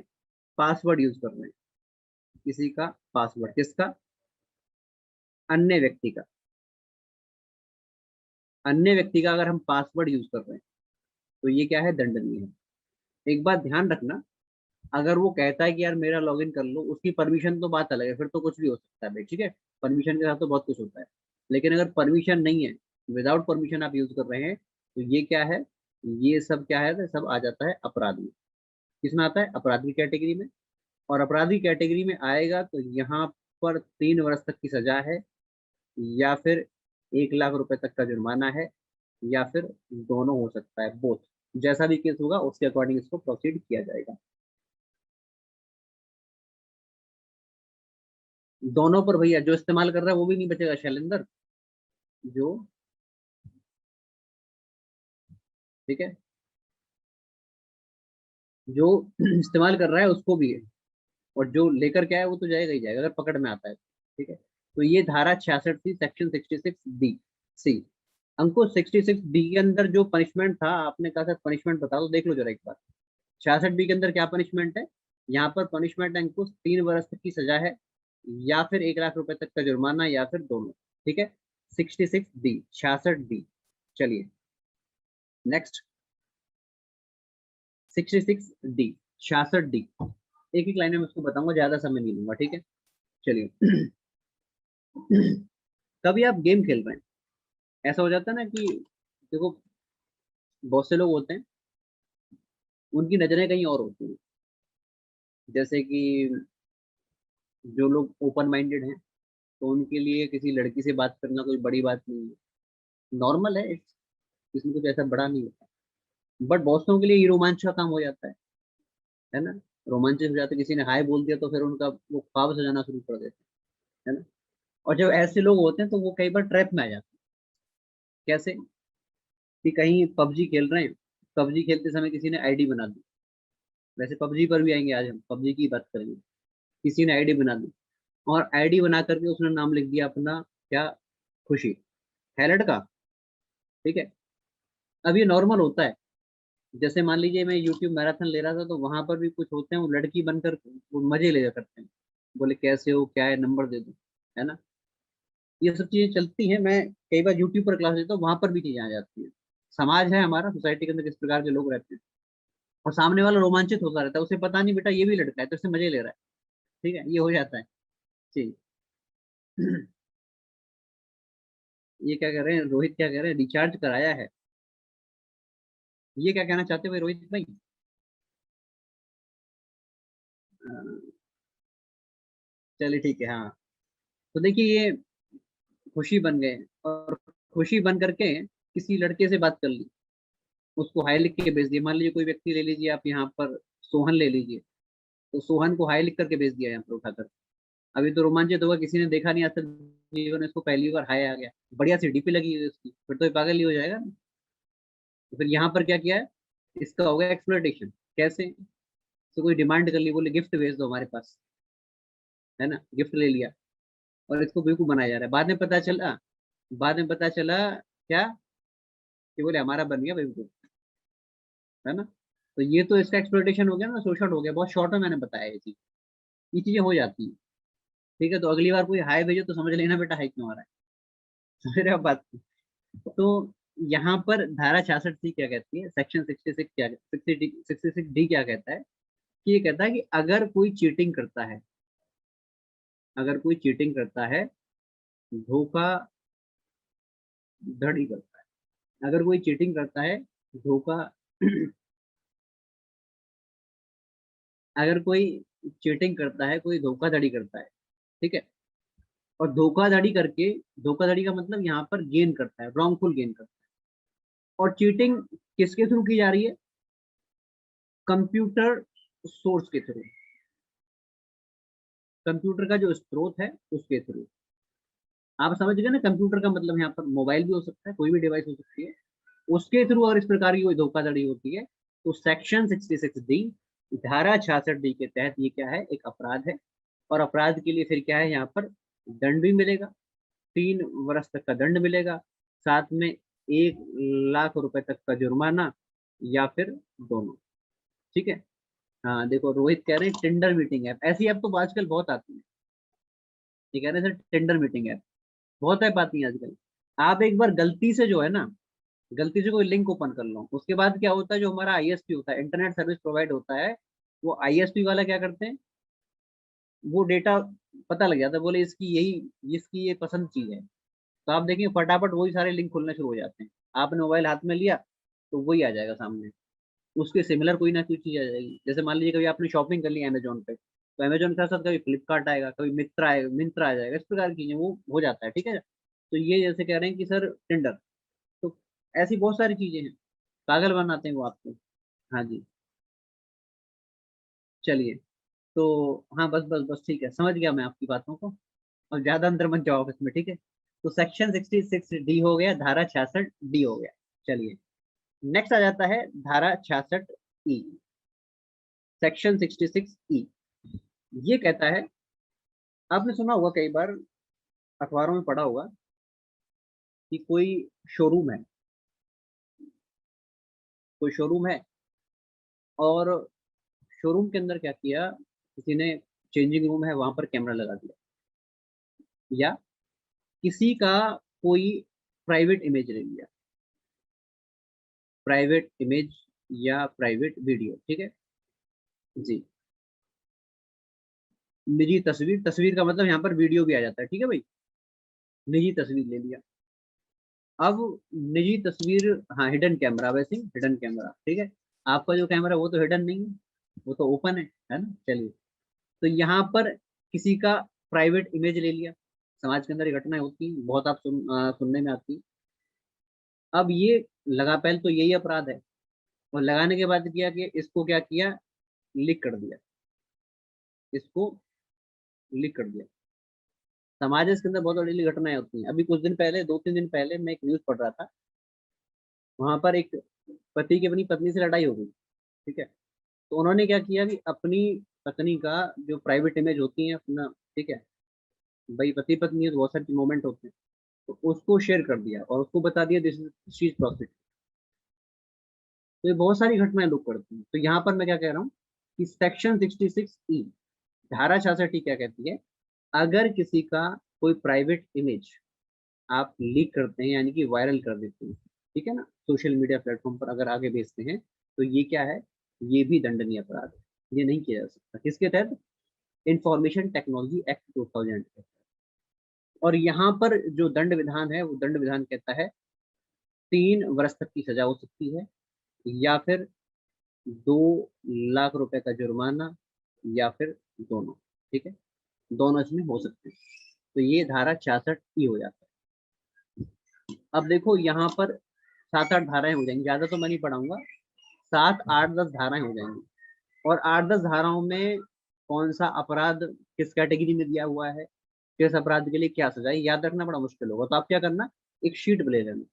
पासवर्ड यूज कर रहे हैं, किसी का पासवर्ड, किसका, अन्य व्यक्ति का, अन्य व्यक्ति का अगर हम पासवर्ड यूज कर रहे हैं तो ये क्या है, दंडनीय है। एक बात ध्यान रखना, अगर वो कहता है कि यार मेरा लॉगिन कर लो, उसकी परमिशन तो बात अलग है, फिर तो कुछ भी हो सकता है भाई, ठीक है, परमिशन के साथ तो बहुत कुछ होता है। लेकिन अगर परमिशन नहीं है, विदाउट परमिशन आप यूज कर रहे हैं, तो ये क्या है, ये सब क्या है, तो सब आ जाता है अपराध में। किसमें आता है, अपराधी कैटेगरी में। और अपराधी कैटेगरी में आएगा तो यहाँ पर 3 वर्ष तक की सजा है, या फिर 1 लाख रुपए तक का जुर्माना है, या फिर दोनों हो सकता है, बोथ। जैसा भी केस होगा उसके अकॉर्डिंग इसको प्रोसीड किया जाएगा। दोनों पर भैया, जो इस्तेमाल कर रहा है वो भी नहीं बचेगा शैलेंद्र, जो, ठीक है, जो इस्तेमाल कर रहा है उसको भी है, और जो लेकर के आया वो तो जाएगा ही जाएगा अगर पकड़ में आता है, ठीक है। तो ये धारा 66 थी, सेक्शन 66D C। अंकुश 66D के अंदर जो पनिशमेंट था, आपने कहा था पनिशमेंट बता दो, देख लो जरा एक बार। 66B के अंदर क्या पनिशमेंट है, यहाँ पर पनिशमेंट अंकुश 3 वर्ष तक की सजा है, या फिर 1 लाख रुपए तक का जुर्माना, या फिर दोनों, ठीक है। 66D, 66D। चलिए नेक्स्ट, 66D, 66D। एक एक लाइन में उसको बताऊंगा, ज्यादा समय नहीं लूंगा, ठीक है। चलिए कभी आप गेम खेल रहे हैं, ऐसा हो जाता है ना कि देखो, बहुत से लोग होते हैं, उनकी नजरें कहीं और होती हैं। जैसे कि जो लोग ओपन माइंडेड हैं, तो उनके लिए किसी लड़की से बात करना कोई बड़ी बात नहीं है, नॉर्मल है, इसमें कुछ ऐसा बड़ा नहीं होता। बट बहुतों के लिए ये रोमांच का काम हो जाता है ना। रोमांचित हो जाते, किसी ने हाय बोल दिया तो फिर उनका वो ख्वाब सजाना शुरू कर देते हैं, है ना। और जब ऐसे लोग होते हैं तो वो कई बार ट्रैप में आ जाते हैं। कैसे, कि कहीं पबजी खेल रहे हैं, पबजी खेलते समय किसी ने आईडी बना दी, वैसे पबजी पर भी आएंगे, आज हम पबजी की बात करेंगे। किसी ने आईडी बना दी, और आईडी बना करके उसने नाम लिख दिया अपना, क्या, खुशी, है लड़का, ठीक है। अब ये नॉर्मल होता है। जैसे मान लीजिए मैं यूट्यूब मैराथन ले रहा था, तो वहां पर भी कुछ होते हैं वो लड़की बनकर वो मजे ले करते हैं, बोले कैसे हो, क्या है, नंबर दे दो, है ना। ये सब चीजें चलती हैं। मैं कई बार यूट्यूब पर क्लास लेता हूँ, वहां पर भी चीजें आ जाती हैं। समाज है हमारा, सोसाइटी के अंदर किस प्रकार के लोग रहते हैं, और सामने वाला रोमांचित होता रहता है, उसे पता नहीं बेटा ये भी लड़का है, तो इससे मजे ले रहा है, ठीक है, ये हो जाता है। जी ये क्या कह रहे हैं रोहित, क्या कह रहे हैं, रिचार्ज कराया है, ये क्या कहना चाहते हो भाई रोहित भाई। अ, चलिए ठीक है, हाँ। तो देखिए ये खुशी बन गए, और खुशी बन करके किसी लड़के से बात कर ली, उसको हाई लिख के भेज दिया। मान लीजिए कोई व्यक्ति ले लीजिए आप यहाँ पर, सोहन ले लीजिए, तो सोहन को हाई लिख करके भेज दिया यहाँ पर उठाकर। अभी तो रोमांचित होगा, किसी ने देखा नहीं आज तक जीवन में, इसको पहली बार हाई आ गया, बढ़िया सी डीपी लगी हुई है उसकी, फिर तो ये पागल ही हो जाएगा ना। तो फिर यहाँ पर क्या किया है, इसका हो गया एक्सप्लॉइटेशन। कैसे, तो कोई डिमांड कर ली, बोले गिफ्ट भेज दो हमारे पास, है ना, गिफ्ट ले लिया, और इसको बेवकूफ बनाया जा रहा है। बाद में पता चला क्या, कि बोले हमारा बन गया बेवकूफ, है ना। तो ये तो इसका एक्सप्लॉइटेशन हो गया ना, शोषण हो गया। बहुत शॉर्ट में मैंने बताया ये चीज, ये चीजें हो जाती हैं, ठीक है। तो अगली बार कोई हाय भेजो तो समझ लेना बेटा हाय क्यों आ रहा है, समझ रहे हो आप बात को? तो यहाँ पर धारा 66C क्या कहती है, सेक्शन 66 क्या, 66D क्या कहता है, कि ये कहता है कि अगर कोई चीटिंग करता है, अगर कोई चीटिंग करता है, धोखा धड़ी करता है, अगर कोई चीटिंग करता है, धोखा अगर कोई चीटिंग करता है, कोई धोखाधड़ी करता है, ठीक है, और धोखाधड़ी करके, धोखाधड़ी का मतलब यहाँ पर गेन करता है, रॉन्गफुल गेन करता है। और चीटिंग किसके थ्रू की जा रही है, कंप्यूटर सोर्स के थ्रू, कंप्यूटर का जो स्रोत है उसके थ्रू। आप समझ गए ना, कंप्यूटर का मतलब यहाँ पर मोबाइल भी हो सकता है, कोई भी डिवाइस हो सकती है, उसके थ्रू अगर इस प्रकार की कोई धोखाधड़ी होती है, तो सेक्शन 66D धारा 66D के तहत ये क्या है, एक अपराध है, और अपराध के लिए फिर क्या है, यहाँ पर दंड भी मिलेगा, 3 वर्ष तक का दंड मिलेगा, साथ में 1 लाख रुपए तक का जुर्माना, या फिर दोनों। ठीक है। हाँ देखो, रोहित कह रहे हैं टेंडर मीटिंग ऐप, ऐसी ऐप तो आजकल बहुत आती है। ये कह रहे हैं सर टेंडर मीटिंग ऐप, बहुत ऐप आती है आजकल। आप एक बार गलती से जो है ना, गलती से कोई लिंक ओपन कर लो, उसके बाद क्या होता है, जो हमारा आईएसपी होता है, इंटरनेट सर्विस प्रोवाइड होता है, वो आईएसपी वाला क्या करते हैं, वो डेटा पता लग जाता है, बोले इसकी ये पसंद चीज है, तो आप देखिए फटाफट वही सारे लिंक खुलने शुरू हो जाते हैं। आपने मोबाइल हाथ में लिया तो वही आ जाएगा सामने, उसके सिमिलर कोई ना कोई चीज आ जाएगी। जैसे मान लीजिए कभी आपने शॉपिंग कर ली अमेजोन पे, तो अमेजोन के साथ कभी फ्लिपकार्ट आएगा, कभी मिंत्रा आ जाएगा, इस प्रकार की चीजें वो हो जाता है। ठीक है। तो ये जैसे कह रहे हैं कि सर टेंडर, तो ऐसी बहुत सारी चीजें हैं, पागल बनाते हैं वो आपको। हाँ जी। चलिए, तो हाँ बस बस बस ठीक है, समझ गया मैं आपकी बातों को, और ज्यादा अंदर मत जाओ इसमें। ठीक है। तो सेक्शन 66D हो गया, धारा 66D हो गया। चलिए, नेक्स्ट आ जाता है धारा 66E, सेक्शन 66E। ये कहता है, आपने सुना होगा कई बार, अखबारों में पढ़ा होगा, कि कोई शोरूम है, कोई शोरूम है, और शोरूम के अंदर क्या किया, किसी ने, चेंजिंग रूम है वहां पर कैमरा लगा दिया, या किसी का कोई प्राइवेट इमेज ले लिया, प्राइवेट इमेज या प्राइवेट वीडियो। ठीक है जी। निजी तस्वीर, तस्वीर का मतलब यहाँ पर वीडियो भी आ जाता है। ठीक है भाई, निजी तस्वीर ले लिया। अब निजी तस्वीर, हाँ हिडन कैमरा, वैसे हिडन कैमरा। ठीक है। आपका जो कैमरा है वो तो हिडन नहीं है, वो तो ओपन है ना। चलिए, तो यहाँ पर किसी का प्राइवेट इमेज ले लिया, समाज के अंदर ये घटनाएं होती हैं बहुत, आप सुनने में आती है। अब ये लगा, पहले तो यही अपराध है, और लगाने के बाद किया कि इसको क्या किया, लीक कर दिया, इसको लीक कर दिया। समाज इसके अंदर बहुत बड़ी घटनाएं होती हैं। अभी कुछ दिन पहले, 2-3 दिन पहले मैं एक न्यूज पढ़ रहा था, वहां पर एक पति की अपनी पत्नी से लड़ाई हो गई। ठीक है। तो उन्होंने क्या किया कि अपनी पत्नी का जो प्राइवेट इमेज होती है अपना, ठीक है, भाई पति पत्नी है तो बहुत सारे मोमेंट होते हैं, तो उसको शेयर कर दिया और उसको बता दिया दिस इज प्रॉफिट। तो ये बहुत सारी घटनाएं लोग करते हैं। तो यहाँ पर मैं क्या कह रहा हूँ, कि सेक्शन 66E, धारा 66 क्या कहती है, अगर किसी का कोई प्राइवेट इमेज आप लीक करते हैं, यानी कि वायरल कर देते हैं, ठीक है ना, सोशल मीडिया प्लेटफॉर्म पर अगर आगे भेजते हैं, तो ये क्या है, ये भी दंडनीय अपराध है, ये नहीं किया जा सकता। किसके तहत, इंफॉर्मेशन टेक्नोलॉजी एक्ट 2000 के तहत। और यहाँ पर जो दंड विधान है, वो दंड विधान कहता है 3 वर्ष तक की सजा हो सकती है, या फिर 2 लाख रुपए का जुर्माना, या फिर दोनों। ठीक है, दोनों इसमें हो सकते हैं। तो ये धारा 66E हो जाता है। अब देखो यहाँ पर 7-8 धाराएं हो जाएंगी, ज्यादा तो मैं नहीं पढ़ाऊंगा, 7-8-10 धाराएं हो जाएंगी। और 8-10 धाराओं में कौन सा अपराध किस कैटेगरी में दिया हुआ है, किस अपराध के लिए क्या सजा है, याद रखना बड़ा मुश्किल होगा। तो आप क्या करना, एक शीट ले लेना,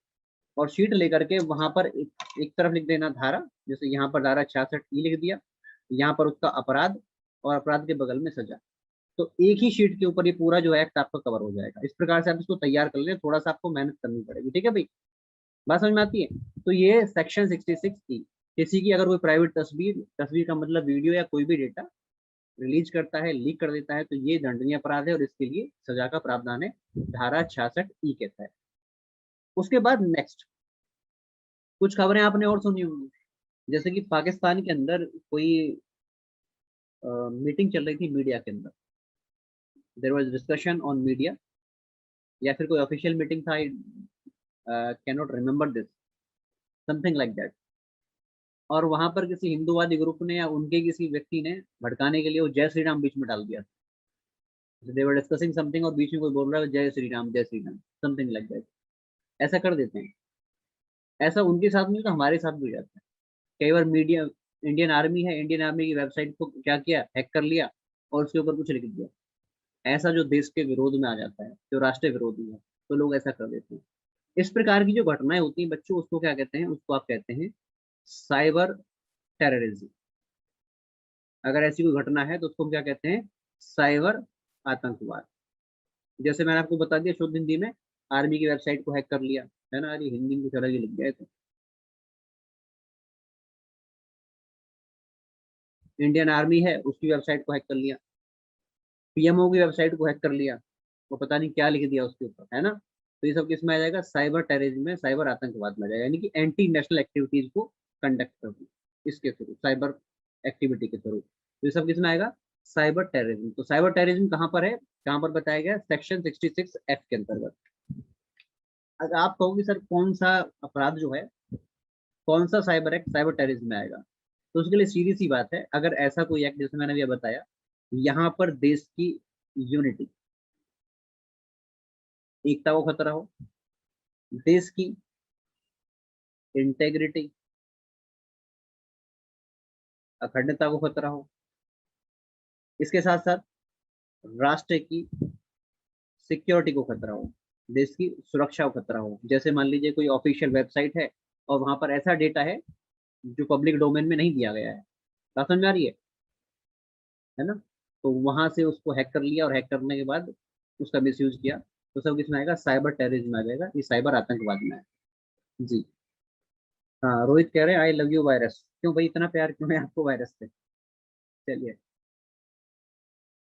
और शीट लेकर के वहां पर एक तरफ लिख देना धारा, जैसे यहाँ पर धारा 66E लिख दिया, यहाँ पर उसका अपराध, और अपराध के बगल में सजा। तो एक ही शीट के ऊपर ये पूरा जो एक्ट आपका कवर हो जाएगा। इस प्रकार से आप इसको तैयार कर लें, थोड़ा सा आपको मेहनत करनी पड़ेगी। ठीक है भाई, बात समझ में आती है। तो ये सेक्शन 66E, किसी की अगर कोई प्राइवेट तस्वीर, तस्वीर का मतलब वीडियो या कोई भी डेटा रिलीज करता है, लीक कर देता है, तो ये दंडनीय अपराध है, और इसके लिए सजा का प्रावधान है धारा 66E के तहत। उसके बाद नेक्स्ट कुछ खबरें आपने और सुनी होंगी, जैसे कि पाकिस्तान के अंदर कोई मीटिंग चल रही थी मीडिया के अंदर, there was discussion on media, या फिर कोई ऑफिशियल मीटिंग था, can not remember this, something like that. और वहां पर किसी हिंदूवादी ग्रुप ने या उनके किसी व्यक्ति ने भड़काने के लिए वो जय श्री राम बीच में डाल दिया। दे वर डिस्कसिंग समथिंग और बीच में कोई बोल रहा है जय Shri Ram, something like that, ऐसा कर देते हैं। ऐसा उनके साथ नहीं तो हमारे साथ भी हो जाता है कई बार। मीडिया, इंडियन आर्मी है, इंडियन आर्मी की वेबसाइट को क्या किया, हैक कर लिया, और उसके ऊपर कुछ लिख दिया, ऐसा जो देश के विरोध में आ जाता है, जो राष्ट्र विरोधी है, तो लोग ऐसा कर देते हैं। इस प्रकार की जो घटनाएं होती हैं बच्चों, उसको क्या कहते हैं, उसको आप कहते हैं साइबर टेररिज्म। अगर ऐसी कोई घटना है तो उसको हम क्या कहते हैं, साइबर आतंकवाद। जैसे मैंने आपको बता दिया शुद्ध हिंदी में, आर्मी की वेबसाइट को हैक कर लिया, है ना, अरे हिंदी में कुछ अलग ही लिख गया है तो। इंडियन आर्मी है, उसकी वेबसाइट को हैक कर लिया, पीएमओ की वेबसाइट को हैक कर लिया, वो पता नहीं क्या लिख दिया उसके ऊपर, है ना। तो ये सब किस में आ जाएगा, साइबर टेररिज्म में, साइबर आतंकवाद में आ जाएगा, यानी कि एंटी नेशनल एक्टिविटीज को कंडक्ट करना इसके थ्रू, साइबर एक्टिविटी के थ्रू। तो ये सब किस में आएगा, साइबर टेररिज्म। तो साइबर टेररिज्म कहाँ पर है, कहाँ पर बताया गया, सेक्शन 66F के अंतर्गत। अगर आप कहोगे सर कौन सा अपराध जो है, कौन सा साइबर एक्ट साइबर टेररिज्म में आएगा, तो उसके लिए सीधी सी बात है, अगर ऐसा कोई एक्ट जैसे मैंने अभी बताया, यहाँ पर देश की यूनिटी, एकता को खतरा हो, देश की इंटेग्रिटी, अखंडता को खतरा हो, इसके साथ साथ राष्ट्र की सिक्योरिटी को खतरा हो, देश की सुरक्षा को खतरा हो। जैसे मान लीजिए कोई ऑफिशियल वेबसाइट है और वहां पर ऐसा डेटा है जो पब्लिक डोमेन में नहीं दिया गया है, बात समझ में आ रही है ना। तो वहां से उसको हैक कर लिया और हैक करने के बाद उसका मिसयूज किया, तो सब किसमें आएगा, साइबर टेररिज्म में आ जाएगा, ये साइबर आतंकवाद में है। जी। हाँ, रोहित कह रहे हैं आई लव यू वायरस, क्यों भाई इतना प्यार क्यों है आपको वायरस से। चलिए,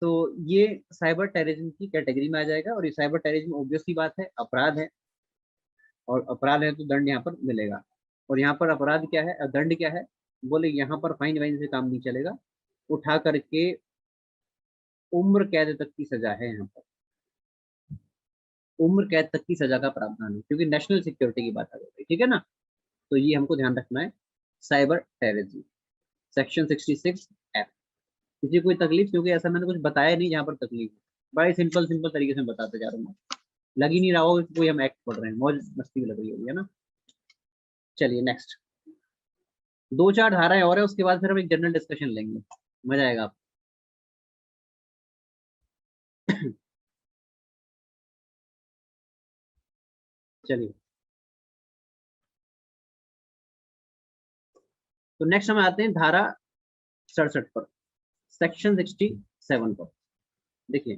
तो ये साइबर टेररिज्म की कैटेगरी में आ जाएगा, और ये साइबर टेररिज्म ऑब्वियस सी बात है अपराध है, और अपराध है तो दंड यहाँ पर मिलेगा। और यहाँ पर अपराध क्या है, दंड क्या है, बोले यहाँ पर फाइन वाइन से काम नहीं चलेगा, उठा करके उम्र कैद तक की सजा है यहाँ पर, उम्र कैद तक की सजा का प्रावधान है, क्योंकि नेशनल सिक्योरिटी की बात आ गई, ठीक है ना। तो ये हमको ध्यान रखना है, साइबर टेररिज्म, सेक्शन 66F। किसी कोई तकलीफ, क्योंकि ऐसा मैंने कुछ बताया नहीं जहाँ पर तकलीफ है, बड़े सिंपल सिंपल तरीके से बताते जा रहा हूँ, लग ही नहीं रहा होगा कि कोई हम एक्ट पढ़ रहे हैं, मौज मस्ती भी लग रही होगी, है ना। चलिए नेक्स्ट, दो चार धाराएं और है, उसके बाद फिर हम एक जनरल डिस्कशन लेंगे, मजा आएगा आपको। चलिए, तो नेक्स्ट हम आते हैं धारा 67 पर, सेक्शन 67 पर। देखिए,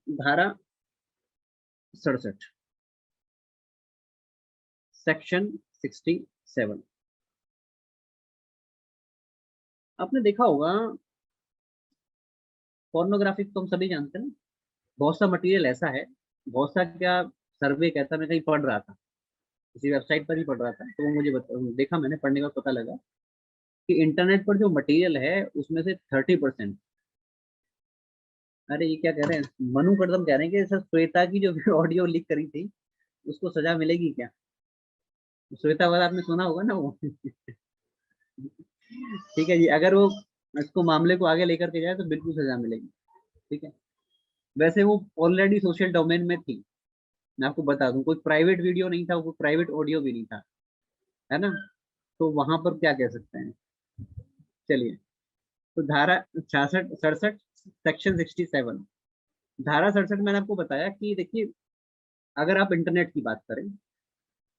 धारा 67, सेक्शन 67, आपने देखा होगा, पोर्नोग्राफी तो हम सभी जानते हैं ना, बहुत सा मटेरियल ऐसा है, बहुत सा क्या, सर्वे कहता, मैं कहीं पढ़ रहा था, किसी वेबसाइट पर ही पढ़ रहा था, तो वो मुझे देखा मैंने, पढ़ने का पता लगा कि इंटरनेट पर जो मटेरियल है उसमें से 30%, अरे ये क्या कह रहे हैं, मनु कदम कह रहे हैं कि सर श्वेता की जो ऑडियो लीक करी थी उसको सजा मिलेगी क्या। श्वेता वाला आपने सुना होगा ना वो। ठीक है जी, अगर वो इसको मामले को आगे लेकर के जाए तो बिल्कुल सजा मिलेगी, ठीक है। वैसे वो ऑलरेडी सोशल डोमेन में थी, मैं आपको बता दूं, कोई प्राइवेट वीडियो नहीं था, कोई प्राइवेट ऑडियो भी नहीं था, है ना। तो वहां पर क्या कह सकते हैं। चलिए, तो धारा 66 सेक्शन 67, धारा 67 मैंने आपको बताया कि देखिए, अगर आप इंटरनेट की बात करें,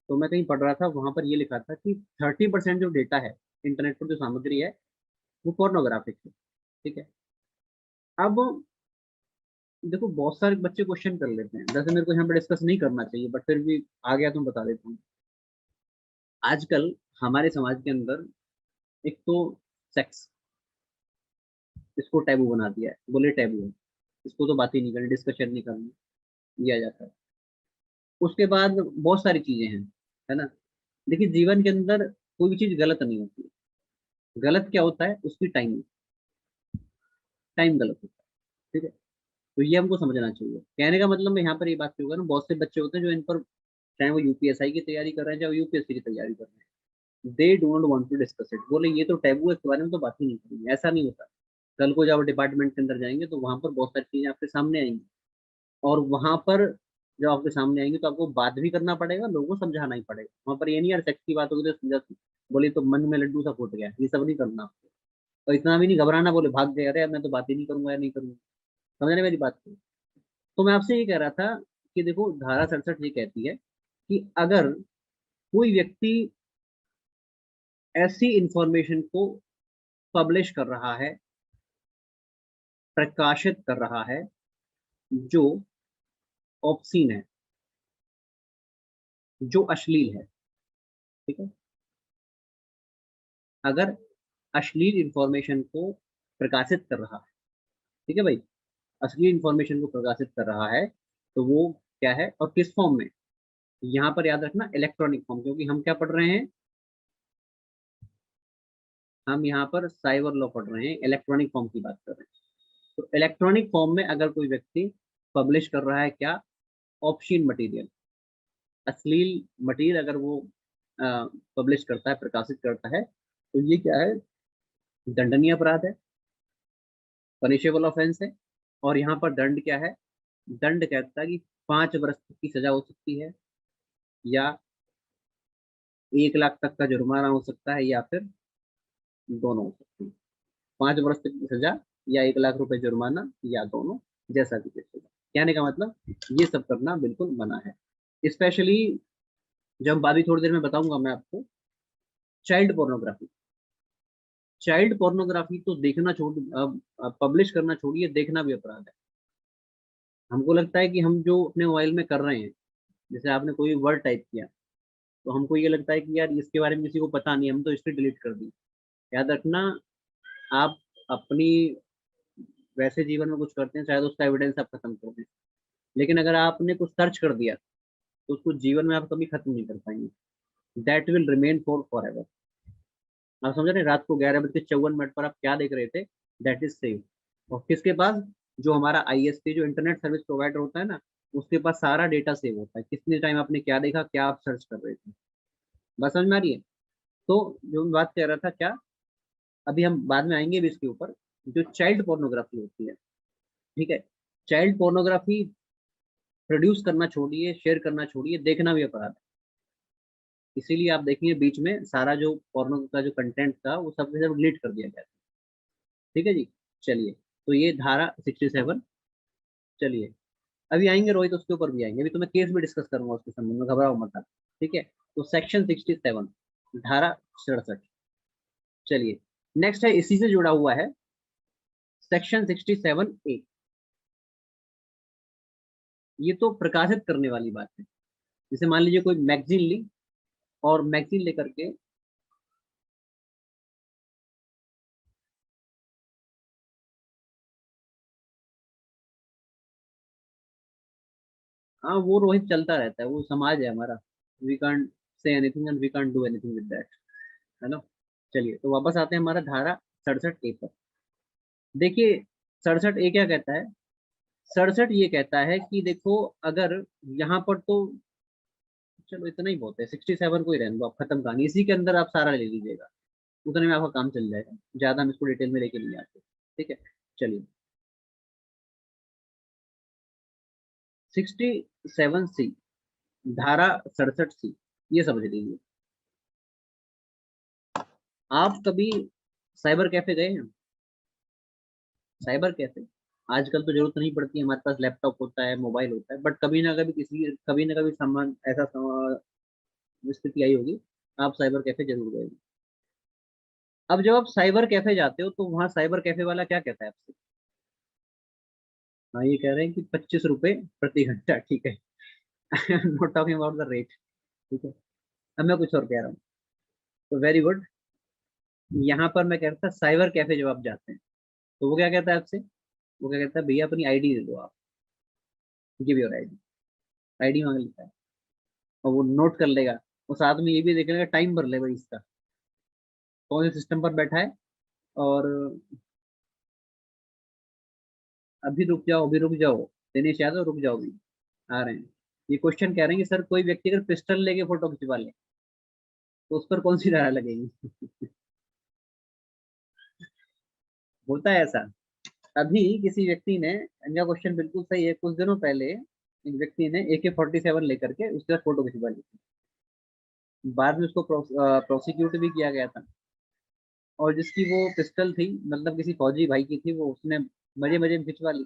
तो मैं कहीं पढ़ रहा था, वहां पर ये लिखा था कि 30% जो डेटा है इंटरनेट पर, जो सामग्री है, वो पोर्नोग्राफिक है, ठीक है। अब देखो, बहुत सारे बच्चे क्वेश्चन कर लेते हैं, वैसे मेरे को यहाँ पर डिस्कस नहीं करना चाहिए, बट फिर भी आ गया तो बता देता हूँ। आजकल हमारे समाज के अंदर एक तो सेक्स, इसको टैबू बना दिया है, बोले टैबू है, इसको तो बात ही नहीं करनी, डिस्कशन नहीं करनी, दिया जाता है। उसके बाद बहुत सारी चीजें हैं, है ना। देखिए, जीवन के अंदर कोई भी चीज गलत नहीं होती, गलत क्या होता है, उसकी टाइमिंग, टाइम गलत होता है, ठीक है। तो ये हमको समझना चाहिए, कहने का मतलब मैं यहाँ पर ये बात करूंगा ना, बहुत से बच्चे होते हैं जो इन पर, चाहे वो यूपीएसआई की तैयारी कर रहे हैं, चाहे वो यूपीएससी की तैयारी कर रहे हैं, they don't want to discuss it, बोले ये तो टैबू है, इसके बारे में तो बात ही नहीं करेंगे, ऐसा नहीं होता। कल को जब आप डिपार्टमेंट के अंदर जाएंगे तो वहां पर बहुत सारी चीजें आपके सामने आएंगी, और वहां पर जब आपके सामने आएंगे तो आपको बात भी करना पड़ेगा, लोगों को समझाना ही पड़ेगा, वहां पर ये नहीं यार सेक्स की बात होगी तो समझा, बोले तो मन में लड्डू सा फूट गया, ये सब नहीं करना आपको। और इतना भी नहीं घबराना, बोले भाग गए, अरे यार मैं तो बात ही नहीं करूंगा या नहीं करूंगा, समझ रहे मेरी बात को। तो मैं आपसे ये कह रहा था कि देखो, धारा 67 ये कहती है कि अगर कोई व्यक्ति ऐसी इंफॉर्मेशन को पब्लिश कर रहा है, प्रकाशित कर रहा है, जो ऑब्सीन है, जो अश्लील है। ठीक है, अगर अश्लील इंफॉर्मेशन को प्रकाशित कर रहा है, ठीक है भाई, अश्लील इंफॉर्मेशन को प्रकाशित कर रहा है, तो वो क्या है और किस फॉर्म में? यहाँ पर याद रखना इलेक्ट्रॉनिक फॉर्म, क्योंकि हम क्या पढ़ रहे हैं, हम यहाँ पर साइबर लॉ पढ़ रहे हैं, इलेक्ट्रॉनिक फॉर्म की बात कर रहे हैं। तो इलेक्ट्रॉनिक फॉर्म में अगर कोई व्यक्ति पब्लिश कर रहा है क्या, ऑब्स्सीन मटेरियल, अश्लील मटेरियल अगर वो पब्लिश करता है, प्रकाशित करता है, तो ये क्या है, दंडनीय अपराध है, पनिशेबल ऑफेंस है। और यहाँ पर दंड क्या है, दंड कहता है कि 5 वर्ष तक की सजा हो सकती है, या 1 लाख तक का जुर्माना हो सकता है, या फिर दोनों हो सकती है। 5 वर्ष तक की सजा या 1 लाख रुपए जुर्माना, या दोनों, जैसा भी केस होगा। कहने का मतलब ये सब करना बिल्कुल मना है। स्पेशली जब अभी थोड़ी देर में बताऊंगा मैं आपको, चाइल्ड पोर्नोग्राफी। चाइल्ड पोर्नोग्राफी तो देखना छोड़, पब्लिश करना छोड़िए, देखना भी अपराध है। हमको लगता है कि हम जो अपने मोबाइल में कर रहे हैं, जैसे आपने कोई वर्ड टाइप किया, तो हमको ये लगता है कि यार इसके बारे में किसी को पता नहीं, हम तो इससे डिलीट कर दी। याद रखना, आप अपनी वैसे जीवन में कुछ करते हैं, शायद उसका एविडेंस आप खत्म कर दें, लेकिन अगर आपने कुछ सर्च कर दिया, तो उसको जीवन में आप कभी खत्म नहीं कर पाएंगे। That will remain for ever. आप समझ रहे हैं? रात को 11:54 पर आप क्या देख रहे थे, दैट इज सेव। और किसके पास? जो हमारा आईएसपी, जो इंटरनेट सर्विस प्रोवाइडर होता है ना, उसके पास सारा डेटा सेव होता है, कितने टाइम आपने क्या देखा, क्या आप सर्च कर रहे थे। बस समझ में आ रही है? तो जो मैं बात कह रहा था क्या, अभी हम बाद में आएंगे भी इसके ऊपर, जो चाइल्ड पोर्नोग्राफी होती है, ठीक है, चाइल्ड पोर्नोग्राफी प्रोड्यूस करना छोड़िए, शेयर करना छोड़िए, देखना भी अपराध है। इसीलिए आप देखेंगे बीच में सारा जो पोर्नो का जो कंटेंट था, वो सब के सब डिलीट कर दिया गया था। ठीक है जी, चलिए, तो ये धारा 67। चलिए, अभी आएंगे रोहित, उसके ऊपर भी आएंगे, अभी तो मैं केस भी डिस्कस करूंगा उसके संबंध में, घबराओ मत आप। ठीक है, तो सेक्शन 67, धारा 67। चलिए, नेक्स्ट है, इसी से जुड़ा हुआ है सेक्शन 67A। ये तो प्रकाशित करने वाली बात है। जैसे मान लीजिए कोई मैगजीन ली, और मैगजीन लेकर के, हाँ वो रोहित चलता रहता है, वो समाज है हमारा, we can't say anything and we can't do anything with that, है ना। चलिए, तो वापस आते हैं हमारा धारा 67A पर। देखिए, 67A क्या कहता है? 67 ये कहता है कि देखो, अगर यहाँ पर तो, चलो इतना ही बहुत है, 67 को ही रहने दो, आप खत्म कहानी, इसी के अंदर आप सारा ले लीजिएगा, उतने में आपका काम चल जाएगा, ज्यादा हम इसको डिटेल में लेके नहीं आते। ठीक है, चलिए, 67C, धारा 67C, ये समझ लीजिए। आप कभी साइबर कैफे गए हैं? साइबर कैफे, आजकल तो जरूरत नहीं पड़ती है, हमारे पास लैपटॉप होता है, मोबाइल होता है, बट कभी ना कभी सामान ऐसा स्थिति आई होगी, आप साइबर कैफे जरूर गए होंगे। अब जब आप साइबर कैफे जाते हो, तो वहाँ साइबर कैफे वाला क्या कहता है आपसे? हाँ, ये कह रहे हैं कि 25 रुपए प्रति घंटा, ठीक है। Not talking about the rate, ठीक है। अब मैं कुछ और कह रहा हूँ, तो वेरी गुड। यहाँ पर मैं कह रहा था, साइबर कैफे जब आप जाते हैं, तो वो क्या कहता है आपसे? वो क्या कहता है, भैया अपनी आईडी दे दो आप, गिव योर आईडी। आईडी मांग लेता है, और वो नोट कर लेगा, और साथ में ये भी देख लेगा टाइम भर ले भाई इसका, कौन से सिस्टम पर बैठा है, और अभी रुक जाओ, अभी रुक जाओ, दिनेश यादव रुक जाओ, अभी आ रहे हैं। ये क्वेश्चन कह रहे हैं कि सर, कोई व्यक्ति अगर पिस्टल लेके फोटो खिंचवा ले, तो उस पर कौन सी धारा लगेगी? होता है ऐसा। अभी किसी व्यक्ति ने, इनका क्वेश्चन बिल्कुल सही है, कुछ दिनों पहले एक व्यक्ति ने AK-47 लेकर के उसके साथ फोटो खिंचवा ली थी। बाद में उसको प्रोसिक्यूट भी किया गया था, और जिसकी वो पिस्टल थी, मतलब किसी फौजी भाई की थी, वो उसने मजे मजे में खिंचवा ली।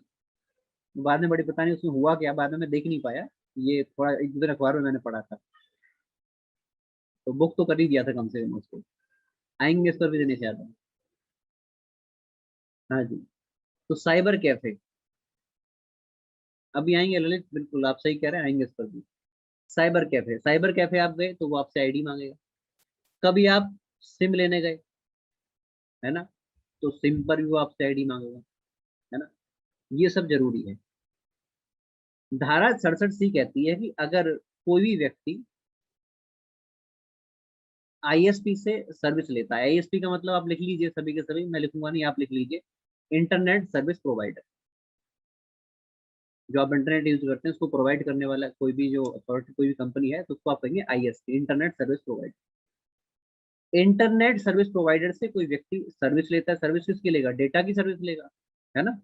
बाद में बड़ी पता नहीं उसमें हुआ क्या, बाद में मैं देख नहीं पाया, ये थोड़ा एक दो दिन अखबार में मैंने पढ़ा था, तो बुक तो कर ही दिया था कम से कम उसको। आएंगे इस पर भी देने से ज्यादा। हाँ जी। तो साइबर कैफे, अभी आएंगे ललित, बिल्कुल आप सही कह रहे हैं, आएंगे इस पर भी। साइबर कैफे, साइबर कैफे आप गए तो वो आपसे आईडी मांगेगा। कभी आप सिम लेने गए, है ना, तो सिम पर भी वो आपसे आईडी मांगेगा, है ना। ये सब जरूरी है। धारा 67 सी कहती है कि अगर कोई भी व्यक्ति आईएसपी से सर्विस लेता है, आईएसपी का मतलब आप लिख लीजिए सभी के सभी, मैं लिखूंगा नहीं, आप लिख लीजिए, इंटरनेट सर्विस प्रोवाइडर। जो आप इंटरनेट यूज करते हैं उसको प्रोवाइड करने वाला कोई भी जो अथॉरिटी, कोई भी कंपनी है, तो उसको आप कहेंगे ISP, internet service provider. Internet service provider से कोई व्यक्ति सर्विस लेता है, सर्विस किसकी लेगा, डेटा की सर्विस लेगा, है ना।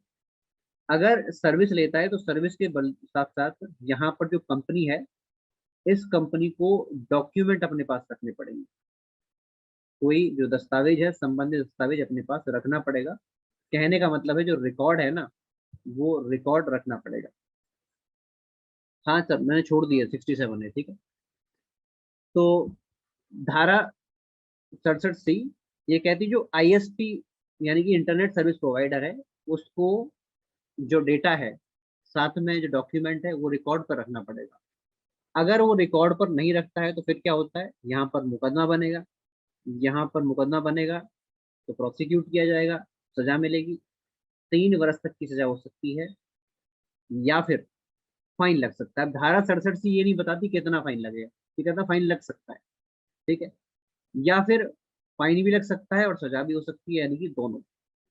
अगर सर्विस लेता है तो सर्विस के बल साथ साथ यहाँ पर जो कंपनी है, इस कंपनी को डॉक्यूमेंट अपने पास रखने पड़ेंगे। कोई जो दस्तावेज है, संबंधित दस्तावेज अपने पास रखना पड़ेगा। कहने का मतलब है जो रिकॉर्ड है ना, वो रिकॉर्ड रखना पड़ेगा। हाँ सर, मैंने छोड़ दिया, 67 है, ठीक है। तो धारा 67 सी ये कहती है जो आईएसपी यानी कि इंटरनेट सर्विस प्रोवाइडर है, उसको जो डेटा है, साथ में जो डॉक्यूमेंट है, वो रिकॉर्ड पर रखना पड़ेगा। अगर वो रिकॉर्ड पर नहीं रखता है तो फिर क्या होता है, यहाँ पर मुकदमा बनेगा। यहाँ पर मुकदमा बनेगा तो प्रोसिक्यूट किया जाएगा, सजा मिलेगी, 3 वर्ष तक की सजा हो सकती है, या फिर फाइन लग सकता है। धारा 67 ये नहीं बताती कितना फाइन लगेगा, ये कहता फाइन लग सकता है, ठीक है। या फिर फाइन भी लग सकता है और सजा भी हो सकती है, यानी कि दोनों।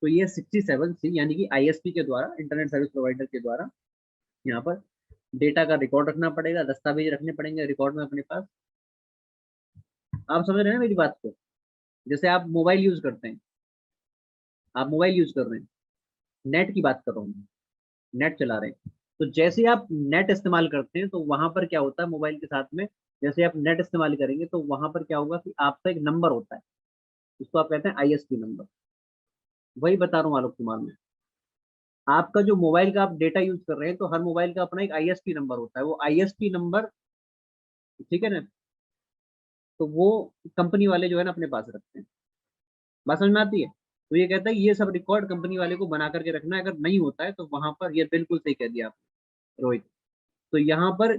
तो ये 67 सी यानी कि आईएसपी के द्वारा, इंटरनेट सर्विस प्रोवाइडर के द्वारा, यहाँ पर डेटा का रिकॉर्ड रखना पड़ेगा, दस्तावेज रखने पड़ेंगे रिकॉर्ड में अपने पास। आप समझ रहे हैं मेरी बात को। जैसे आप मोबाइल यूज करते हैं, आप मोबाइल यूज कर रहे हैं, नेट की बात कर रहा हूँ, नेट चला रहे हैं, तो जैसे आप नेट इस्तेमाल करते हैं तो वहां पर क्या होता है मोबाइल के साथ में, जैसे आप नेट इस्तेमाल करेंगे तो वहां पर क्या होगा कि आपका एक नंबर होता है, उसको आप कहते हैं आईएसपी नंबर। वही बता रहा हूँ आलोक कुमार में, आपका जो मोबाइल का आप डेटा यूज कर रहे हैं, तो हर मोबाइल का अपना एक आईएसपी नंबर होता है, वो आईएसपी नंबर, ठीक है ना, तो वो कंपनी वाले जो है ना अपने पास रखते हैं। बात समझ में आती है। तो ये कहता है ये सब रिकॉर्ड कंपनी वाले को बना करके रखना है, अगर नहीं होता है तो वहां पर, ये बिल्कुल सही कह दिया आपने रोहित। तो यहाँ पर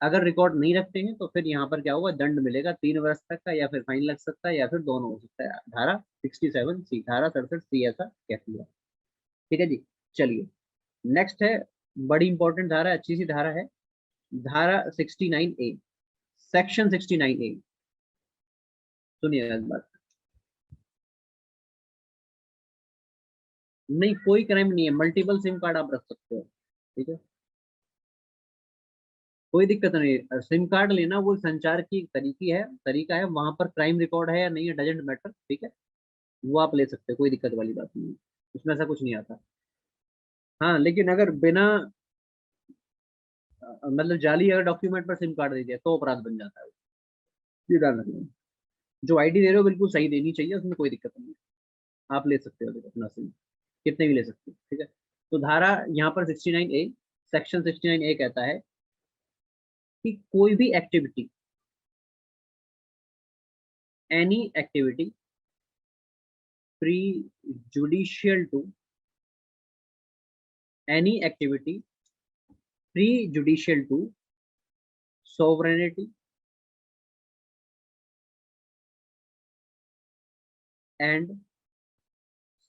अगर रिकॉर्ड नहीं रखते हैं तो फिर यहाँ पर क्या होगा, दंड मिलेगा 3 वर्ष तक का, या फिर फाइन लग सकता है, या फिर दोनों हो सकता है। धारा 67 सी, धारा 67 सी ऐसा कहती है, ठीक है जी। चलिए, नेक्स्ट है, बड़ी इंपॉर्टेंट धारा, अच्छी सी धारा है, धारा 69A, सेक्शन 69A। सुनिए इस बात, नहीं कोई क्राइम नहीं है, मल्टीपल सिम कार्ड आप रख सकते हो, ठीक है, कोई दिक्कत नहीं है। सिम कार्ड लेना वो संचार की तरीकी है, तरीका है, वहां पर क्राइम रिकॉर्ड है या नहीं है डजेंट मैटर, ठीक है, वो आप ले सकते हो, कोई दिक्कत वाली बात नहीं है, उसमें ऐसा कुछ नहीं आता। हाँ लेकिन अगर बिना मतलब जाली अगर डॉक्यूमेंट पर सिम कार्ड दे दिया तो अपराध बन जाता है, ये ध्यान रखना। जो आईडी दे रहे हो बिल्कुल सही देनी चाहिए, उसमें कोई दिक्कत नहीं है, आप ले सकते हो देखो अपना सिम, कितने भी ले सकते हो, ठीक है। तो धारा यहाँ पर 69A, सेक्शन 69A कहता है कि कोई भी activity, any activity prejudicial to, any activity prejudicial to sovereignty and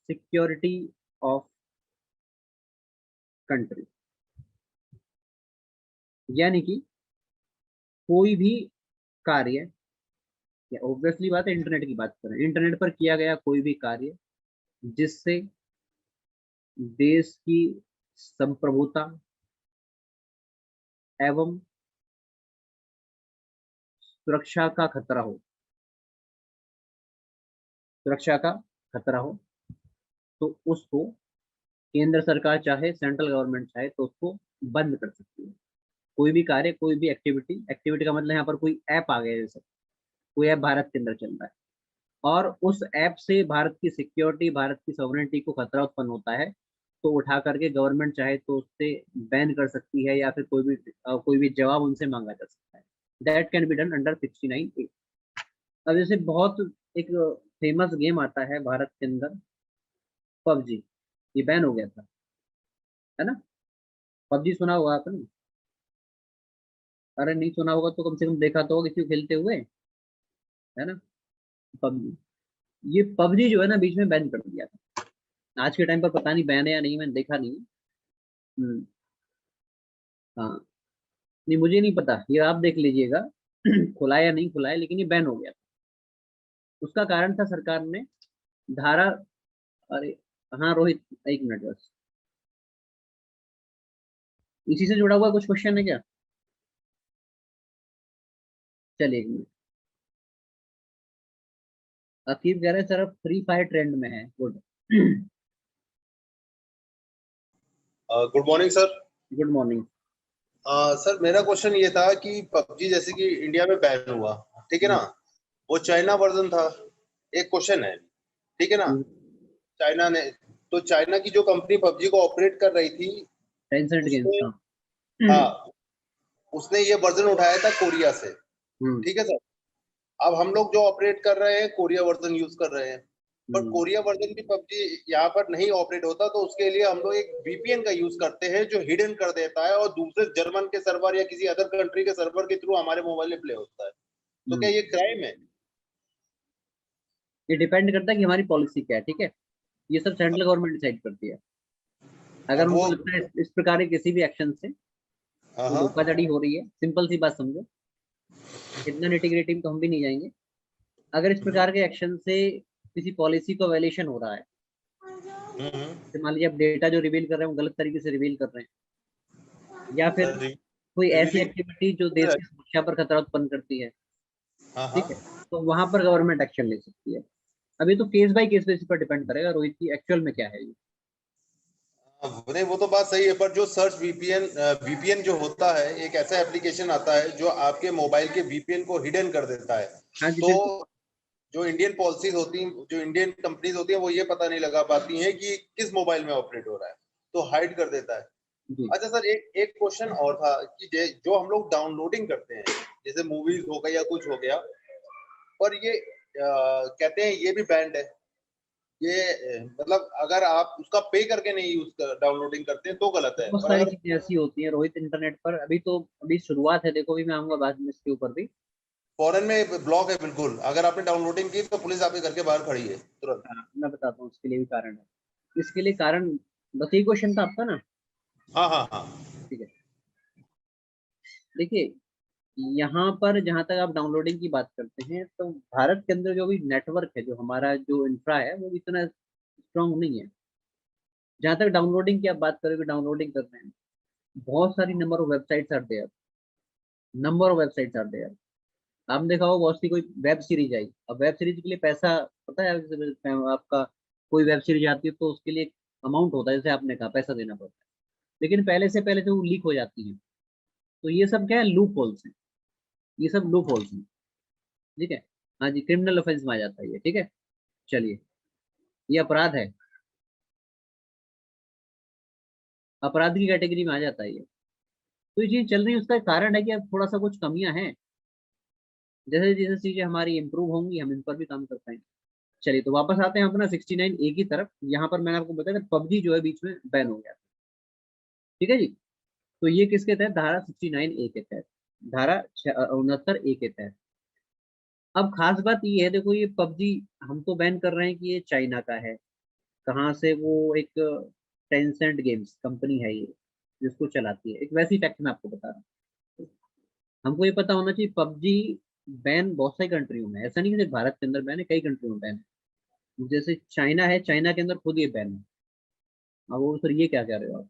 security of country. यानी कि कोई भी कार्य, या ऑब्वियसली बात है इंटरनेट की बात करें, इंटरनेट पर किया गया कोई भी कार्य जिससे देश की संप्रभुता एवं सुरक्षा का खतरा हो, सुरक्षा का खतरा हो, तो उसको केंद्र सरकार चाहे सेंट्रल गवर्नमेंट चाहे तो उसको बंद कर सकती है। कोई भी कार्य, कोई भी एक्टिविटी, एक्टिविटी का मतलब यहाँ पर कोई ऐप आ गया, जैसे कोई ऐप भारत के अंदर चल रहा है और उस ऐप से भारत की सिक्योरिटी, भारत की सॉवरेनिटी को खतरा उत्पन्न होता है, तो उठा करके गवर्नमेंट चाहे तो उससे बैन कर सकती है, या फिर कोई भी जवाब उनसे मांगा जा सकता है। That can be done under 69A। अब जैसे बहुत एक फेमस गेम आता है भारत के अंदर, पबजी, ये बैन हो गया था, है ना। पबजी सुना होगा आपने? अरे नहीं सुना होगा तो कम से कम देखा तो होगा किसी को खेलते हुए, है ना। पबजी, ये पबजी जो है ना बीच में बैन कर दिया था। आज के टाइम पर पता नहीं बैन है या नहीं, मैंने देखा नहीं। हम्म। हाँ, नहीं मुझे नहीं पता, ये आप देख लीजिएगा खुला है या नहीं खुला है, लेकिन ये बैन हो गया। उसका कारण था सरकार ने धारा, अरे हाँ रोहित, एक मिनट बस, इसी से जुड़ा हुआ कुछ क्वेश्चन है क्या? चलिए एक मिनट। अकीब कह रहे हैं सर अब फ्री फायर ट्रेंड में है, good. Good morning sir. Good morning. Sir मेरा क्वेश्चन ये था कि पबजी जैसे कि इंडिया में बैन हुआ, ठीक है ना, वो चाइना वर्जन था। एक क्वेश्चन है, ठीक है ना, चाइना ने, तो चाइना की जो कंपनी पबजी को ऑपरेट कर रही थी, टेंसेंट गेम्स उसने, था। हाँ, उसने ये वर्जन उठाया था कोरिया से, हम्म। ठीक है सर। अब हम लोग जो ऑपरेट कर रहे हैं कोरिया वर्जन यूज कर रहे हैं, पर हम्म। कोरिया वर्जन की पबजी यहाँ पर नहीं ऑपरेट होता, तो उसके लिए हम लोग एक वीपीएन का यूज करते हैं जो हिडन कर देता है और दूसरे जर्मन के सर्वर या किसी अदर कंट्री के सर्वर के थ्रू हमारे मोबाइल में प्ले होता है। तो क्या हम्म। ये क्राइम है? ये डिपेंड करता है कि हमारी पॉलिसी क्या है, ठीक है। ये सब सेंट्रल गवर्नमेंट डिसाइड करती है। अगर अब वो, उनको लगता है इस प्रकार के किसी भी एक्शन से हाँ कोई हाँ, धोखाधड़ी हो रही है, सिंपल सी बात समझो, इतना निटिग्रिटी में तो हम भी नहीं जाएंगे। अगर इस प्रकार के एक्शन से किसी पॉलिसी को वायलेशन हो रहा है, जैसे मान लीजिए आप डेटा जो रिवील कर रहे हैं वो गलत तरीके से रिवील कर रहे हैं, या फिर सर कोई ऐसी रिवीलिंग, एक्टिविटी जो देश की सुरक्षा पर खतरा उत्पन्न करती है, हाँ हाँ। ठीक है, तो वहां पर गवर्नमेंट एक्शन ले सकती है। अभी तो केस बाय केस बेसिस पर डिपेंड करेगा रोहित की एक्चुअल में क्या है ये। नहीं वो तो बात सही है, पर जो सर्च वीपीएन, वीपीएन जो होता है एक ऐसा एप्लीकेशन आता है जो आपके मोबाइल के वीपीएन को हिडन कर देता है। हाँ जी तो बिल्कुल। जो इंडियन पॉलिसीज होती हैं, जो इंडियन कंपनीज होती हैं, वो ये पता नहीं लगा पाती हैं कि किस मोबाइल में ऑपरेट हो रहा है, तो हाइड कर देता है। जी। अच्छा सर, एक एक क्वेश्चन और था कि जो हम लोग डाउनलोडिंग करते हैं, जैसे मूवीज हो गया या कुछ हो गया, पर ये कहते हैं ये भी बैंड है। ये मतलब अगर आप उसका पे करके नहीं यूज डाउनलोडिंग करते हैं तो गलत है, बहुत पर सारी अगर चीजें ऐसी होती हैं रोहित इंटरनेट पर, अभी तो अभी शुरुआत है, देखो भी मैं आऊंगा बाद में इसके ऊपर भी। फॉरेन में ब्लॉक है बिल्कुल, अगर आपने डाउनलोडिंग की तो पुलिस आपके घर के बाहर खड़ी है तुरंत। हाँ, मैं बताता हूँ उसके लिए भी कारण है। इसके लिए कारण, बस यही क्वेश्चन था आपका ना। हाँ हाँ हाँ। ठीक है, देखिए यहाँ पर जहाँ तक आप डाउनलोडिंग की बात करते हैं, तो भारत के अंदर जो भी नेटवर्क है, जो हमारा जो इंफ्रा है, वो इतना स्ट्रांग नहीं है। जहाँ तक डाउनलोडिंग की आप बात करोगे, डाउनलोडिंग कर रहे हैं, बहुत सारी number of websites are there, number of websites are there. आपने देखा होगा बहुत सी कोई वेब सीरीज आई, अब वेब सीरीज के लिए पैसा, पता है आपका, कोई वेब सीरीज आती है तो उसके लिए अमाउंट होता है, जैसे आपने कहा पैसा देना पड़ता है, लेकिन पहले से पहले तो वो लीक हो जाती है। तो ये सब क्या है, लूप होल्स हैं, ये सब लूप होल्स हैं, ठीक है। हाँ जी, क्रिमिनल ऑफेंस में आ जाता है ये, ठीक है। चलिए, ये अपराध है, अपराध की कैटेगरी में आ जाता है ये। तो ये चीज चल रही है, उसका कारण है कि अब थोड़ा सा कुछ कमियां हैं, जैसे जैसे चीजें हमारी इंप्रूव होंगी हम इन पर भी काम कर पाएंगे। चलिए तो वापस आते हैं अपना 69A की तरफ। यहाँ पर मैंने आपको बताया था पबजी जो है बीच में बैन हो गया, ठीक है जी। तो ये किसके तहत, धारा 69A के तहत, धारा 69A के तहत। अब खास बात ये है, देखो ये पबजी हम तो बैन कर रहे हैं कि ये चाइना का है, कहाँ से, वो एक टेंसेंट गेम्स कंपनी है ये जिसको चलाती है, एक वैसी फैक्ट मैं आपको बता रहा हूँ। हमको ये पता होना चाहिए पबजी बैन बहुत सारी कंट्रियों में, ऐसा नहीं कि सिर्फ भारत के अंदर बैन है, कई कंट्रियों में बैन है। जैसे चाइना है, चाइना के अंदर खुद ये बैन है। अब वो सर ये क्या कह रहे हो आप,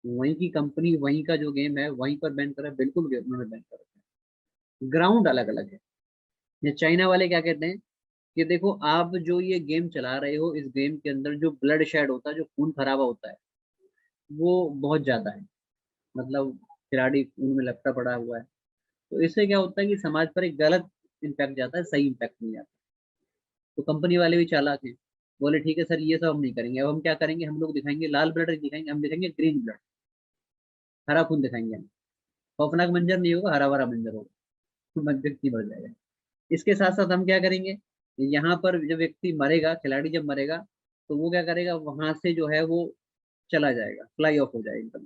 वहीं की कंपनी वहीं का जो गेम है वहीं पर बैन करा है, बिल्कुल उन्होंने बैन कर रखा है, ग्राउंड अलग अलग है। ये चाइना वाले क्या कहते हैं कि देखो आप जो ये गेम चला रहे हो, इस गेम के अंदर जो ब्लड शेड होता है, जो खून खराबा होता है, वो बहुत ज्यादा है, मतलब खिलाड़ी खून में लपटा पड़ा हुआ है। तो इससे क्या होता है कि समाज पर एक गलत इम्पैक्ट जाता है, सही इम्पैक्ट नहीं आता। तो कंपनी वाले भी चालाक हैं, बोले ठीक है सर ये सब हम नहीं करेंगे, अब हम क्या करेंगे, हम लोग दिखाएंगे लाल ब्लड दिखाएंगे, हम दिखाएंगे ग्रीन ब्लड, हरा खून दिखाएंगे हम। खौफनाक मंजर नहीं होगा, हरा भरा मंजर होगा, तो व्यक्ति मर जाएगा। इसके साथ साथ हम क्या करेंगे, यहाँ पर जब व्यक्ति मरेगा, खिलाड़ी जब मरेगा, तो वो क्या करेगा, वहां से जो है वो चला जाएगा, फ्लाई ऑफ हो जाएगा एकदम,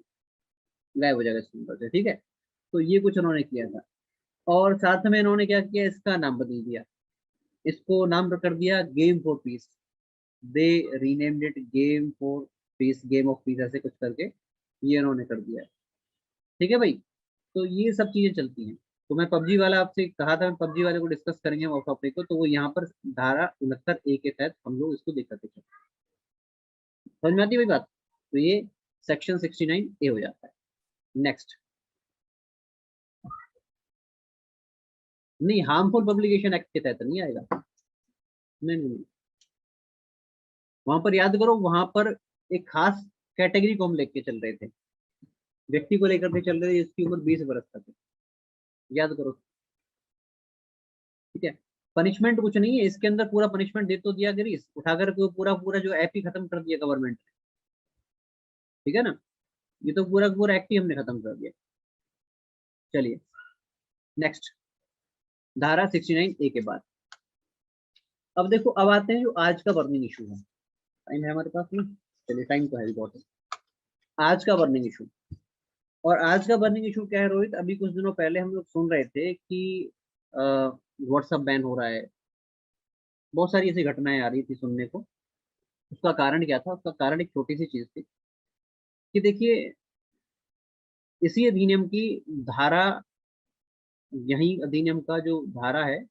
गायब हो जाएगा सिंबल से, ठीक है। तो ये कुछ उन्होंने किया था। और साथ में इन्होंने क्या किया, इसका नाम बदल दिया, इसको नाम कर दिया game for piece. They renamed it game for piece, game of peace ऐसे कुछ करके ये इन्होंने कर दिया है, ठीक है भाई। तो ये सब चीजें चलती हैं। तो मैं पबजी वाला आपसे कहा था, मैं पबजी वाले को डिस्कस करेंगे हम टॉपिक को, तो वो यहाँ पर धारा 69A के तहत हम लोग इसको देख सकते हैं। समझ में आती है भाई बात। तो ये सेक्शन 69A हो जाता है। नेक्स्ट, नहीं हार्मफुल पब्लिकेशन एक्ट के तहत नहीं आएगा, नहीं नहीं, वहां पर याद करो, वहां पर एक खास कैटेगरी को हम लेके चल रहे थे, व्यक्ति को लेकर के चल रहे थे जिसकी उम्र 20 वर्ष तक है, याद करो, ठीक है। पनिशमेंट कुछ नहीं है इसके अंदर, पूरा पनिशमेंट दे तो दिया गिरीश, उठाकर के पूरा पूरा जो ऐप ही खत्म कर दिया गवर्नमेंट ने, ठीक है ना। ये तो पूरा पूरा एक्ट ही हमने खत्म कर दिया। चलिए नेक्स्ट, धारा 69A के बाद अब देखो, अब आते हैं जो आज का बर्निंग इशू है। टाइम है हमारे पास में, चलिए टाइम तो है बहुत। आज का बर्निंग इशू, और आज का बर्निंग इशू क्या है रोहित, अभी कुछ दिनों पहले हम लोग सुन रहे थे कि व्हाट्सएप बैन हो रहा है, बहुत सारी ऐसी घटनाएं आ रही थी सुनने को। उसका कारण क्या था, उसका कारण एक छोटी सी चीज थी कि देखिए, इसी अधिनियम की धारा, यही अधिनियम का जो धारा है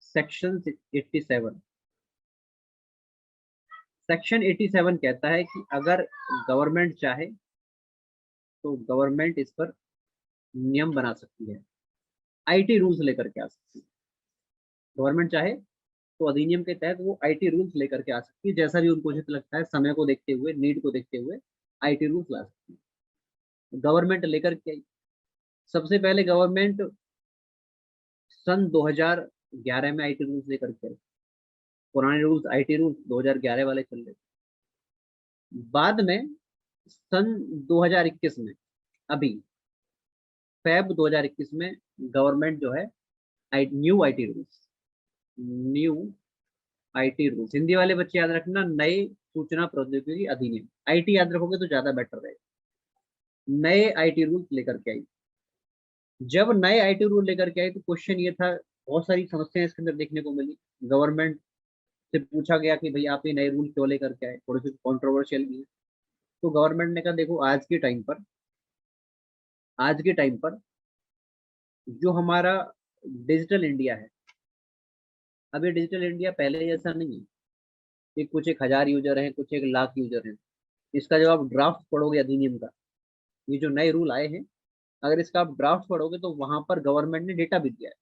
सेक्शन 87, सेक्शन 87 कहता है कि अगर गवर्नमेंट चाहे तो गवर्नमेंट इस पर नियम बना सकती है, आईटी रूल्स लेकर के आ सकती है। गवर्नमेंट चाहे तो अधिनियम के तहत वो आईटी रूल्स लेकर के आ सकती है, जैसा भी उनको उचित लगता है, समय को देखते हुए, नीड को देखते हुए आईटी रूल्स ला सकती है। गवर्नमेंट लेकर के आई, सबसे पहले गवर्नमेंट सन 2011 में आईटी रूल्स लेकर के आई। पुराने रूल्स, आईटी रूल्स 2011 वाले चल रहे थे। बाद में सन 2021 में, अभी फेब 2021 में गवर्नमेंट जो है new IT rules, new IT rules, Hindi वाले बच्चे याद रखना, नए सूचना प्रौद्योगिकी अधिनियम, आईटी याद रखोगे तो ज्यादा बेटर रहेगा। नए आईटी रूल्स लेकर के आई। जब नए आईटी रूल लेकर के आई तो क्वेश्चन ये था, बहुत सारी समस्याएं इसके अंदर देखने को मिली। गवर्नमेंट से पूछा गया कि भाई आप ये नए रूल क्यों लेकर के आए, थोड़े से कॉन्ट्रोवर्शियल भी है। तो गवर्नमेंट ने कहा देखो, आज के टाइम पर, आज के टाइम पर जो हमारा डिजिटल इंडिया है, अब ये डिजिटल इंडिया पहले जैसा नहीं है कि कुछ 1,000 यूजर हैं, कुछ 1 लाख यूजर हैं। इसका जब आप ड्राफ्ट पढ़ोगे अधिनियम का, ये जो नए रूल आए हैं, अगर इसका आप ड्राफ्ट पढ़ोगे तो वहां पर गवर्नमेंट ने डेटा भी दिया है।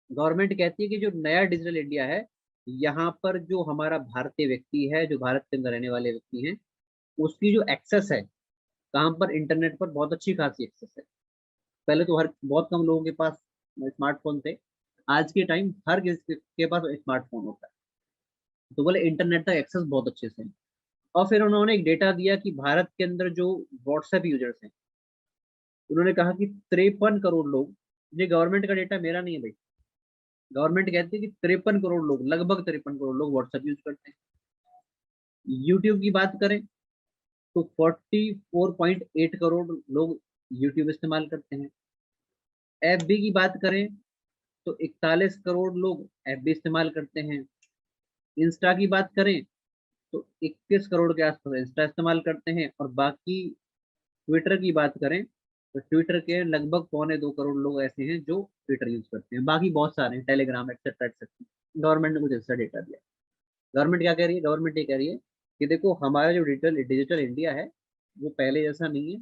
गवर्नमेंट कहती है कि जो नया डिजिटल इंडिया है, यहाँ पर जो हमारा भारतीय व्यक्ति है, जो भारत के अंदर रहने वाले व्यक्ति हैं, उसकी जो एक्सेस है, कहाँ पर, इंटरनेट पर बहुत अच्छी खासी एक्सेस है। पहले तो हर बहुत कम लोगों के पास स्मार्टफोन थे, आज के टाइम हर किसी के पास स्मार्टफोन होता है। तो बोले इंटरनेट तक एक्सेस बहुत अच्छे से है। और फिर उन्होंने एक डेटा दिया कि भारत के अंदर जो व्हाट्सएप यूजर्स हैं, उन्होंने कहा कि 53 करोड़ लोग, ये गवर्नमेंट का डेटा मेरा नहीं है भाई, गवर्नमेंट कहती है कि 53 करोड़ लोग, लगभग 53 करोड़ लोग व्हाट्सएप यूज करते हैं। यूट्यूब की बात करें तो 44.8 करोड़ लोग यूट्यूब इस्तेमाल करते हैं। एफबी की बात करें तो 41 करोड़ लोग एफबी इस्तेमाल करते हैं। इंस्टा की बात करें तो 21 करोड़ के आसपास इंस्टा इस्तेमाल करते हैं। और बाकी ट्विटर की बात करें तो ट्विटर के लगभग 2.25 करोड़ लोग ऐसे हैं जो ट्विटर यूज करते हैं। बाकी बहुत सारे हैं, टेलीग्राम एक्सेट्रा एक्सेट्रा। गवर्नमेंट ने कुछ ऐसा डेटा दिया। गवर्नमेंट क्या कह रही है, गवर्नमेंट ये कह रही है कि देखो, हमारा जो डिजिटल डिजिटल इंडिया है वो पहले जैसा नहीं है,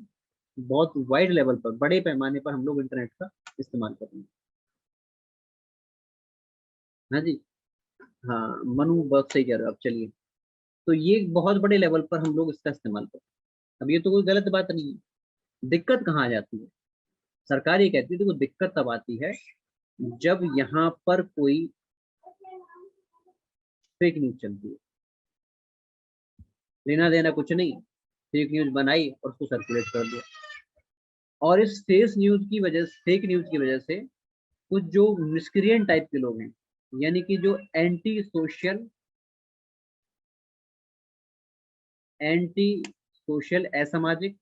बहुत वाइड लेवल पर, बड़े पैमाने पर हम लोग इंटरनेट का इस्तेमाल करेंगे। हाँ जी, हाँ मनु बहुत सही कह रहे हो आप। चलिए, तो ये बहुत बड़े लेवल पर हम लोग इसका इस्तेमाल करते हैं। अब ये तो कोई गलत बात नहीं है। दिक्कत कहाँ आ जाती है, सरकार ये कहती है देखो, दिक्कत तब आती है जब यहाँ पर कोई फेक न्यूज चलती है, लेना देना कुछ नहीं, फेक न्यूज बनाई और उसको सर्कुलेट कर दिया। और इस फेक न्यूज की वजह से कुछ जो मिस्क्रिएंट टाइप के लोग हैं, यानी कि जो एंटी सोशल एंटी सोशल, असामाजिक,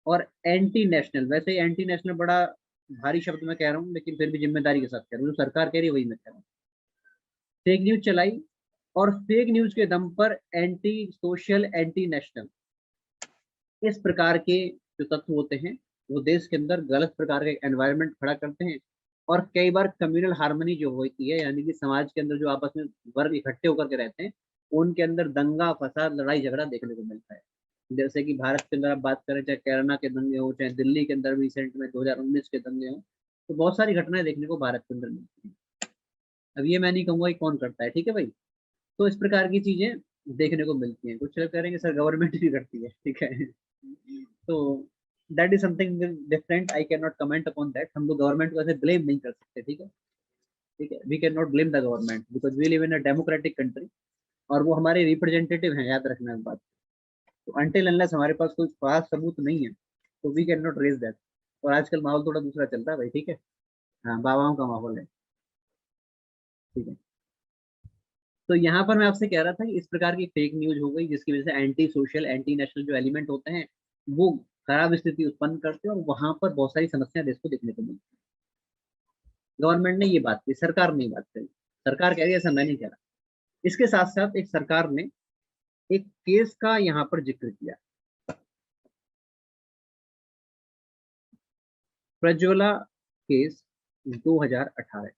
और एंटी नेशनल। वैसे एंटी नेशनल बड़ा भारी शब्द मैं कह रहा हूँ, लेकिन फिर भी जिम्मेदारी के साथ कह रहा हूँ, जो सरकार कह रही है वही मैं कह रहा हूँ। फेक न्यूज चलाई, और फेक न्यूज के दम पर एंटी सोशल, एंटी नेशनल, इस प्रकार के जो तत्व होते हैं वो देश के अंदर गलत प्रकार का एनवायरनमेंट खड़ा करते हैं। और कई बार कम्युनल हार्मनी जो होती है, यानी कि समाज के अंदर जो आपस में वर्ग इकट्ठे होकर के रहते हैं, उनके अंदर दंगा फसाद लड़ाई झगड़ा देखने को मिलता है। जैसे कि भारत के अंदर आप बात करें, चाहे केरला के दंगे हो, चाहे दिल्ली के अंदर रिसेंट में 2019 के दंगे हो, तो बहुत सारी घटनाएं देखने को भारत के अंदर मिलती हैं। अब ये मैं नहीं कहूंगा कि कौन करता है, ठीक है भाई। तो इस प्रकार की चीजें देखने को मिलती हैं। कुछ लोग करेंगे सर गवर्नमेंट भी करती है, ठीक है। तो that is something different, I can not comment upon that. हम लोग गवर्नमेंट को ऐसे ब्लेम नहीं कर सकते, ठीक है। ठीक है, we can not blame the government because we live in a democratic country, और वो हमारे रिप्रेजेंटेटिव हैं, याद रखना इस बात। तो अनटिल अनलेस हमारे पास कोई खास सबूत नहीं है, तो we can not raise that. और आजकल माहौल थोड़ा दूसरा चलता है भाई, ठीक है। हाँ, बाबाओं का माहौल है, ठीक है। तो यहाँ पर मैं आपसे कह रहा था कि इस प्रकार की फेक न्यूज हो गई, जिसकी वजह से एंटी सोशल, एंटी नेशनल जो एलिमेंट होते हैं, वो खराब स्थिति उत्पन्न करते हैं, और वहां पर बहुत सारी समस्याएं देश को देखने को मिलती है। गवर्नमेंट ने ये बात की, सरकार ने ये बात कही, सरकार कह रही है, ऐसा मैं नहीं कह रहा। इसके साथ साथ एक सरकार ने एक केस का यहाँ पर जिक्र किया, Prajwala case 2018।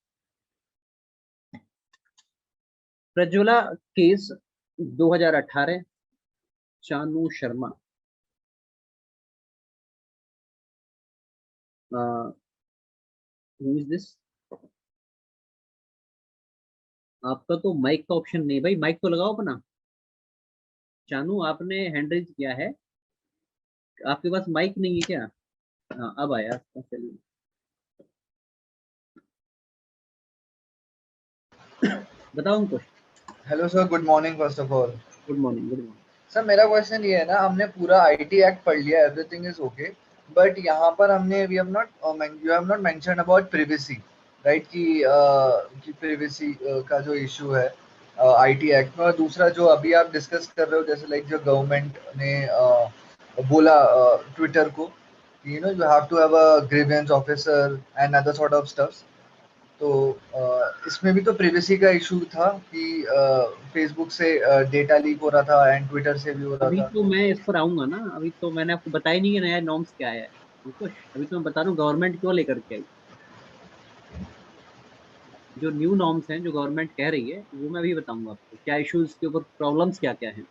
Prajwala case 2018, Chanu Sharma, who is this? आपका तो माइक का ऑप्शन नहीं भाई, माइक तो लगाओ अपना। चानू, आपने हैंड रेज किया है, आपके पास माइक नहीं है क्या? हाँ, अब आया, चलिए। बताओ हमको। Hello sir, good morning first of all. Good morning, good morning. Sir मेरा क्वेश्चन ये है ना, हमने पूरा आईटी एक्ट पढ़ लिया, एवरीथिंग इज ओके, बट यहाँ पर हमने we have not you have not mention about privacy, right? कि प्रिवेसी का जो इशू है आईटी एक्ट में। और दूसरा जो अभी आप डिस्कस कर रहे हो, जैसे लाइक जो गवर्नमेंट ने बोला ट्विटर को, you know you have to have a grievance officer and other sort of stuffs. तो इसमें भी तो प्रिवेसी का इशू था कि फेसबुक से डेटा लीक हो रहा था एंड ट्विटर से भी हो रहा अभी था। तो मैं इस पर आऊंगा ना, अभी तो मैंने आपको बताया नहीं कि नया नॉर्म्स क्या है अंकुश। अभी तो मैं बता रहा हूँ गवर्नमेंट क्यों लेकर के आई। जो न्यू नॉर्म्स हैं, जो गवर्नमेंट कह रही है, वो मैं अभी बताऊंगा आपको, क्या इश्यूज के ऊपर, प्रॉब्लम्स क्या क्या हैं।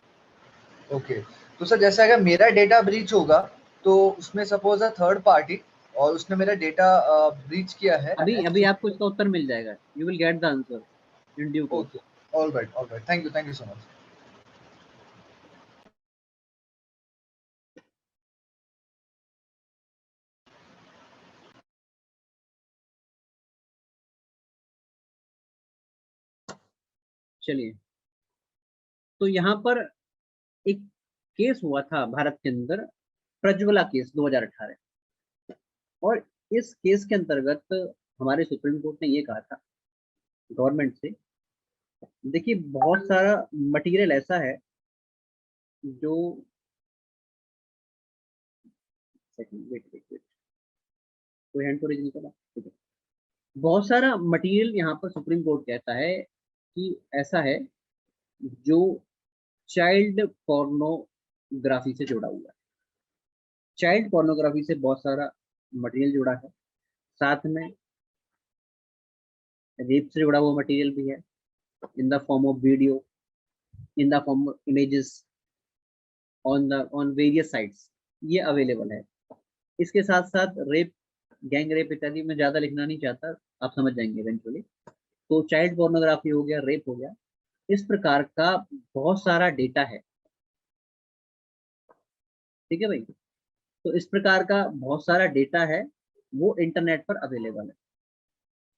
ओके, तो सर जैसे अगर मेरा डेटा ब्रीच होगा, तो उसमें सपोज अ थर्ड पार्टी और उसने मेरा डेटा ब्रीच किया है। अभी अभी आपको इसका उत्तर मिल जाएगा, you will get the answer in due course. Okay, all right, thank you so much. चलिए, तो यहाँ पर एक केस हुआ था भारत के अंदर, प्रज्वला केस 2018। और इस केस के अंतर्गत हमारे सुप्रीम कोर्ट ने ये कहा था गवर्नमेंट से, देखिए बहुत सारा मटेरियल ऐसा है जो, सेकंड, वेट वेट वेट, कोई हैंड तो रेज नहीं करा, ठीक है। बहुत सारा मटेरियल यहाँ पर सुप्रीम कोर्ट कहता है कि ऐसा है जो चाइल्ड पोर्नोग्राफी से जुड़ा हुआ है। चाइल्ड पोर्नोग्राफी से बहुत सारा मटेरियल जुड़ा है, साथ में रेप से जुड़ा हुआ मटेरियल भी है, in the form of video, in the form of images, on various sites, ये अवेलेबल है। इसके साथ साथ रेप, गैंग रेप इत्यादि, में ज्यादा लिखना नहीं चाहता, आप समझ जाएंगे इवेंचुअली। तो चाइल्ड पोर्नोग्राफी हो गया, रेप हो गया, इस प्रकार का बहुत सारा डेटा है, ठीक है भाई। तो इस प्रकार का बहुत सारा डेटा है, वो इंटरनेट पर अवेलेबल है।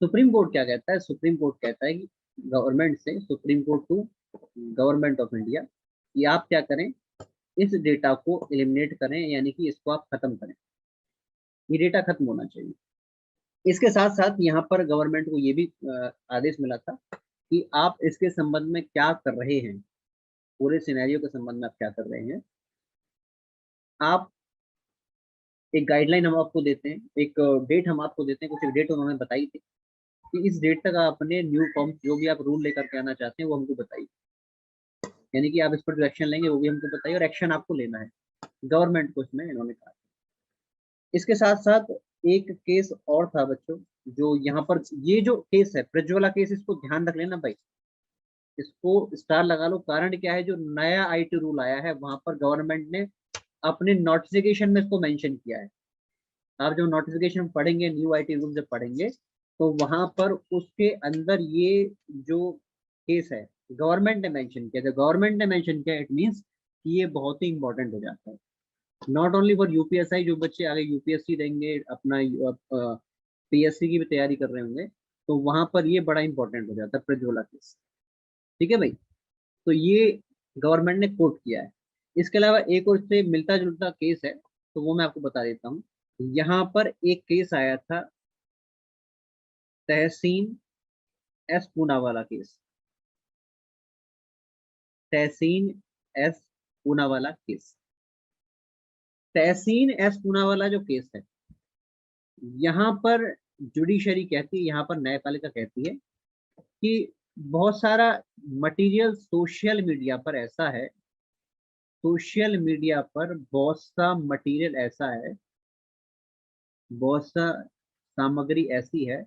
सुप्रीम कोर्ट क्या कहता है? सुप्रीम कोर्ट कहता है कि गवर्नमेंट से, supreme court to government of India, कि आप क्या करें, इस डेटा को एलिमिनेट करें, यानी कि इसको आप खत्म करें, ये डेटा खत्म होना चाहिए। इसके साथ साथ यहाँ पर गवर्नमेंट को ये भी आदेश मिला था कि आप इसके संबंध में क्या कर रहे हैं, पूरे सिनेरियो के संबंध में आप क्या कर रहे हैं। आप एक गाइडलाइन हम आपको देते हैं, एक डेट हम आपको देते हैं, कुछ एक डेट उन्होंने बताई थी कि इस डेट तक आप अपने न्यू फॉर्म जो भी आप रूल लेकर के आना चाहते हैं वो हमको बताइए, यानी कि आप इस पर जो एक्शन लेंगे वो भी हमको बताइए, और एक्शन आपको लेना है, गवर्नमेंट को इसमें इन्होंने कहा। इसके साथ साथ एक केस और था बच्चों, जो यहाँ पर ये जो केस है प्रज्वला केस, इसको ध्यान रख लेना भाई, इसको स्टार लगा लो। कारण क्या है, जो नया आईटी रूल आया है वहां पर गवर्नमेंट ने अपने नोटिफिकेशन में इसको मेंशन किया है। आप जो नोटिफिकेशन पढ़ेंगे, न्यू आईटी रूल जब पढ़ेंगे, तो वहां पर उसके अंदर ये जो केस है गवर्नमेंट ने मेंशन किया। जब गवर्नमेंट ने मेंशन किया इट मीन्स कि ये बहुत ही इंपॉर्टेंट हो जाता है, नॉट ओनली फॉर यूपीएसआई, जो बच्चे आगे यूपीएससी देंगे, अपना पीएससी की भी तैयारी कर रहे होंगे, तो वहां पर ये बड़ा इंपॉर्टेंट हो जाता है प्रज्वला केस। ठीक है भाई, तो ये गवर्नमेंट ने कोट किया है। इसके अलावा एक और इससे मिलता जुलता केस है, तो वो मैं आपको बता देता हूँ। यहाँ पर एक केस आया था तहसीन एस पूनावाला केस, तहसीन एस पूनावाला केस। तहसीन एस पूनावाला जो केस है, यहाँ पर जुडिशरी कहती है, यहाँ पर न्यायपालिका कहती है कि बहुत सारा मटेरियल सोशल मीडिया पर ऐसा है, सोशल मीडिया पर बहुत सा मटेरियल ऐसा है, बहुत सा सामग्री ऐसी है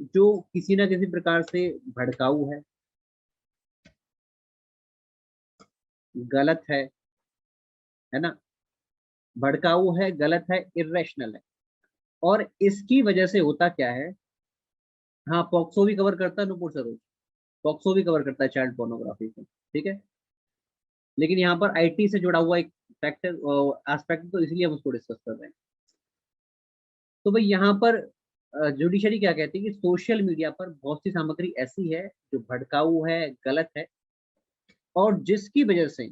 जो किसी ना किसी प्रकार से भड़काऊ है, गलत है ना, भड़काऊ है, गलत है, इरेशनल है। और इसकी वजह से होता क्या है, हाँ पॉक्सो भी कवर करता है नुपुर सरोज, पॉक्सो भी कवर करता है चाइल्ड पोर्नोग्राफी को, ठीक है। लेकिन यहाँ पर आईटी से जुड़ा हुआ एक फैक्टर एस्पेक्ट, तो इसलिए हम उसको डिस्कस कर रहे हैं। तो भाई यहाँ पर जुडिशरी क्या कहती है कि सोशल मीडिया पर बहुत सी सामग्री ऐसी है जो भड़काऊ है, गलत है, और जिसकी वजह से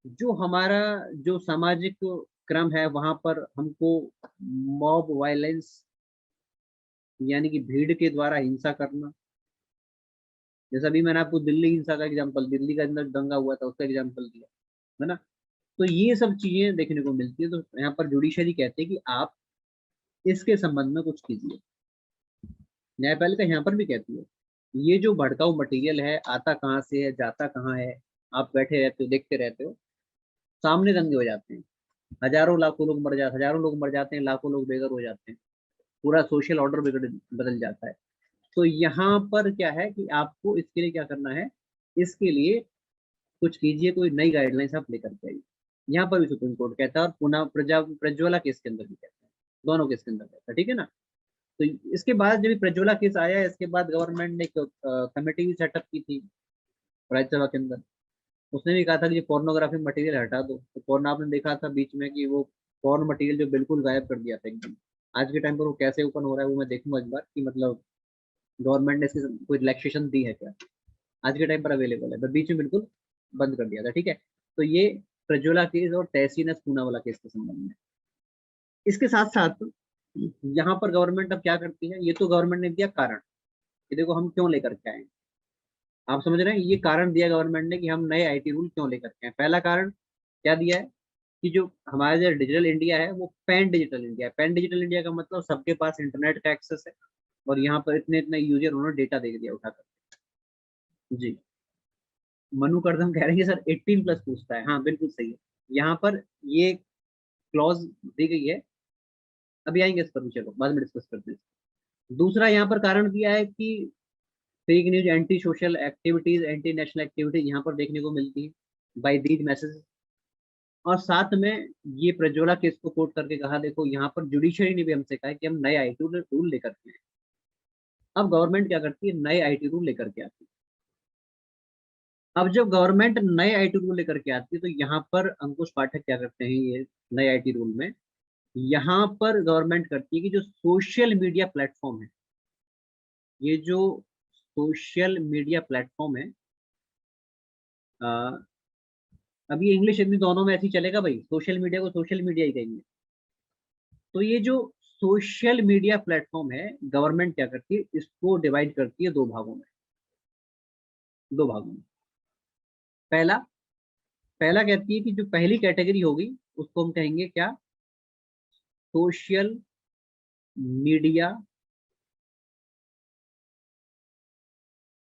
जो हमारा जो सामाजिक क्रम है वहां पर हमको मॉब वायलेंस, यानी कि भीड़ के द्वारा हिंसा करना, जैसा अभी मैंने आपको दिल्ली हिंसा का एग्जांपल, दिल्ली का अंदर दंगा हुआ था उसका एग्जांपल दिया, है ना। तो ये सब चीजें देखने को मिलती है। तो यहाँ पर जुडिशरी कहते हैं कि आप इसके संबंध में कुछ कीजिए। न्यायपालिका यहाँ पर भी कहती है ये जो भड़काऊ मटेरियल है आता कहाँ से है, जाता कहाँ है, आप बैठे रहते हो, देखते रहते हो, सामने दंगे हो जाते हैं, हजारों लाखों लोग मर जाते, हजारों लोग मर जाते हैं, लाखों लोग बेघर हो जाते हैं, पूरा सोशल ऑर्डर बिगड़ बदल जाता है। तो यहाँ पर क्या है कि आपको इसके लिए क्या करना है, इसके लिए कुछ कीजिए, कोई नई गाइडलाइंस आप लेकर के आइए। यहाँ पर भी सुप्रीम कोर्ट कहता है, और पुनः प्रज्वला केस के अंदर भी कहता है, दोनों केस के अंदर कहता है, ठीक है ना। तो इसके बाद जब प्रज्वला केस आया, इसके बाद गवर्नमेंट ने एक कमेटी भी सेटअप की थी राज्यसभा के अंदर। उसने भी कहा था कि ये पोर्नोग्राफी मटेरियल हटा दो। तो पोर्न आपने देखा था बीच में कि वो पोर्न मटेरियल जो बिल्कुल गायब कर दिया था एकदम। आज के टाइम पर वो कैसे ओपन हो रहा है वो मैं देखूंगा इस बार, कि मतलब गवर्नमेंट ने इसकी कोई रिलैक्सेशन दी है क्या। आज के टाइम पर अवेलेबल है, पर बीच में बिल्कुल बंद कर दिया था, ठीक है। तो ये प्रज्वला केस और तहसीन पूनावाला केस के संबंध में। इसके साथ साथ यहाँ पर गवर्नमेंट अब क्या करती है, ये तो गवर्नमेंट ने दिया कारण कि देखो हम क्यों लेकर के आए, आप समझ रहे हैं, ये कारण दिया गवर्नमेंट ने कि हम नए आईटी रूल क्यों लेकर के आए। पहला कारण क्या दिया है कि जो हमारा जो डिजिटल इंडिया है वो पैन डिजिटल इंडिया है। पैन डिजिटल इंडिया का मतलब सबके पास इंटरनेट का एक्सेस है, और यहाँ पर इतने इतने यूजर उन्होंने डेटा दे दिया उठाकर। जी, मनु करदम कह रहे हैं कि सर 18 प्लस पूछता है, हाँ बिल्कुल सही है। यहाँ पर ये क्लॉज दी गई है, अभी आएंगे इस पर भी, चलो बाद में डिस्कस करते हैं। दूसरा यहाँ पर कारण दिया है कि fake news, anti social activities, anti national activities यहाँ पर देखने को मिलती है बाय दीज मैसेज। और साथ में ये प्रज्वला केस को कोट करके कहा देखो यहाँ पर जुडिशरी ने भी हमसे कहा कि हम नए आईटी रूल लेकर के आए। अब गवर्नमेंट क्या करती है, नए आईटी रूल लेकर के आती है। अब जब गवर्नमेंट नए आईटी रूल लेकर के आती है, तो यहाँ पर अंकुश पाठक क्या करते हैं, ये नए आईटी रूल में यहाँ पर गवर्नमेंट करती है कि जो सोशल मीडिया प्लेटफॉर्म है, ये जो सोशल मीडिया प्लेटफॉर्म है, अब ये इंग्लिश हिंदी दोनों में ऐसी चलेगा भाई, सोशल मीडिया को सोशल मीडिया ही कहेंगे। तो ये जो सोशल मीडिया प्लेटफॉर्म है, गवर्नमेंट क्या करती है, इसको डिवाइड करती है दो भागों में, दो भागों में। पहला पहला कहती है कि जो पहली कैटेगरी होगी उसको हम कहेंगे क्या, सोशल मीडिया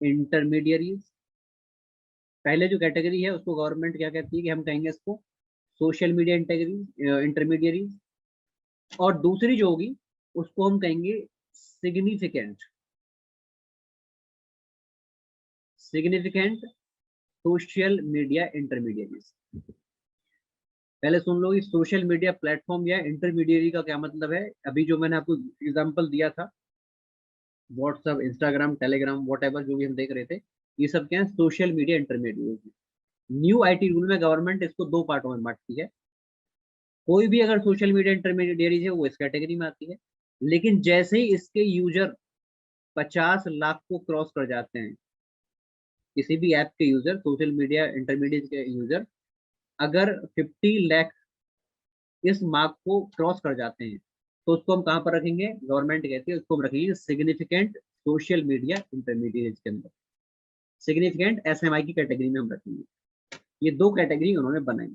इंटरमीडियरीज। पहले जो कैटेगरी है उसको गवर्नमेंट क्या कहती है कि हम कहेंगे इसको सोशल मीडिया इंटरमीडियरीज। और दूसरी जो होगी उसको हम कहेंगे सिग्निफिकेंट सोशल मीडिया इंटरमीडियरीज। पहले सुन लो, सोशल मीडिया प्लेटफॉर्म या इंटरमीडियरी का क्या मतलब है। अभी जो मैंने आपको एग्जांपल दिया था, व्हाट्सएप, इंस्टाग्राम, टेलीग्राम, व्हाटएवर जो भी हम देख रहे थे, ये सब क्या है, social media intermediary. New IT rule में गवर्नमेंट इसको दो पार्टों में बांटती है। कोई भी अगर सोशल मीडिया इंटरमीडियरी है वो इस कैटेगरी में आती है, लेकिन जैसे ही इसके यूजर 50 लाख को क्रॉस कर जाते हैं, किसी भी ऐप के यूजर, सोशल मीडिया इंटरमीडिएट के यूजर अगर 50 लाख इस मार्क को क्रॉस कर जाते हैं, तो उसको हम कहाँ पर रखेंगे, गवर्नमेंट कहती है उसको हम रखेंगे सिग्निफिकेंट सोशल मीडिया इंटरमीडिएट के अंदर, सिग्निफिकेंट एसएमआई की कैटेगरी में हम रखेंगे। ये दो कैटेगरी उन्होंने बनाई।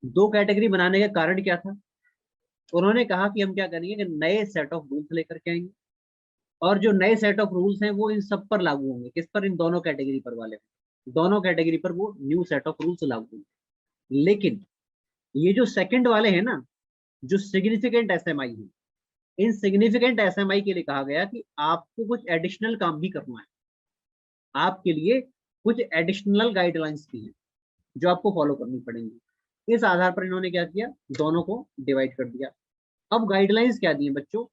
दो कैटेगरी बनाने का कारण क्या था, उन्होंने कहा कि हम क्या करेंगे कि नए सेट ऑफ रूल्स लेकर के आएंगे, और जो नए सेट ऑफ रूल्स हैं वो इन सब पर लागू होंगे। किस पर, इन दोनों कैटेगरी पर वाले, दोनों कैटेगरी पर वो न्यू सेट ऑफ रूल्स लागू होंगे। लेकिन ये जो सेकंड वाले हैं ना, जो सिग्निफिकेंट एसएमआई है, इन सिग्निफिकेंट एसएमआई के लिए कहा गया कि आपको कुछ एडिशनल काम भी करना है, आपके लिए कुछ एडिशनल गाइडलाइंस भी हैं जो आपको फॉलो करनी पड़ेंगी। इस आधार पर इन्होंने क्या किया, दोनों को डिवाइड कर दिया। अब गाइडलाइंस क्या दी है बच्चों,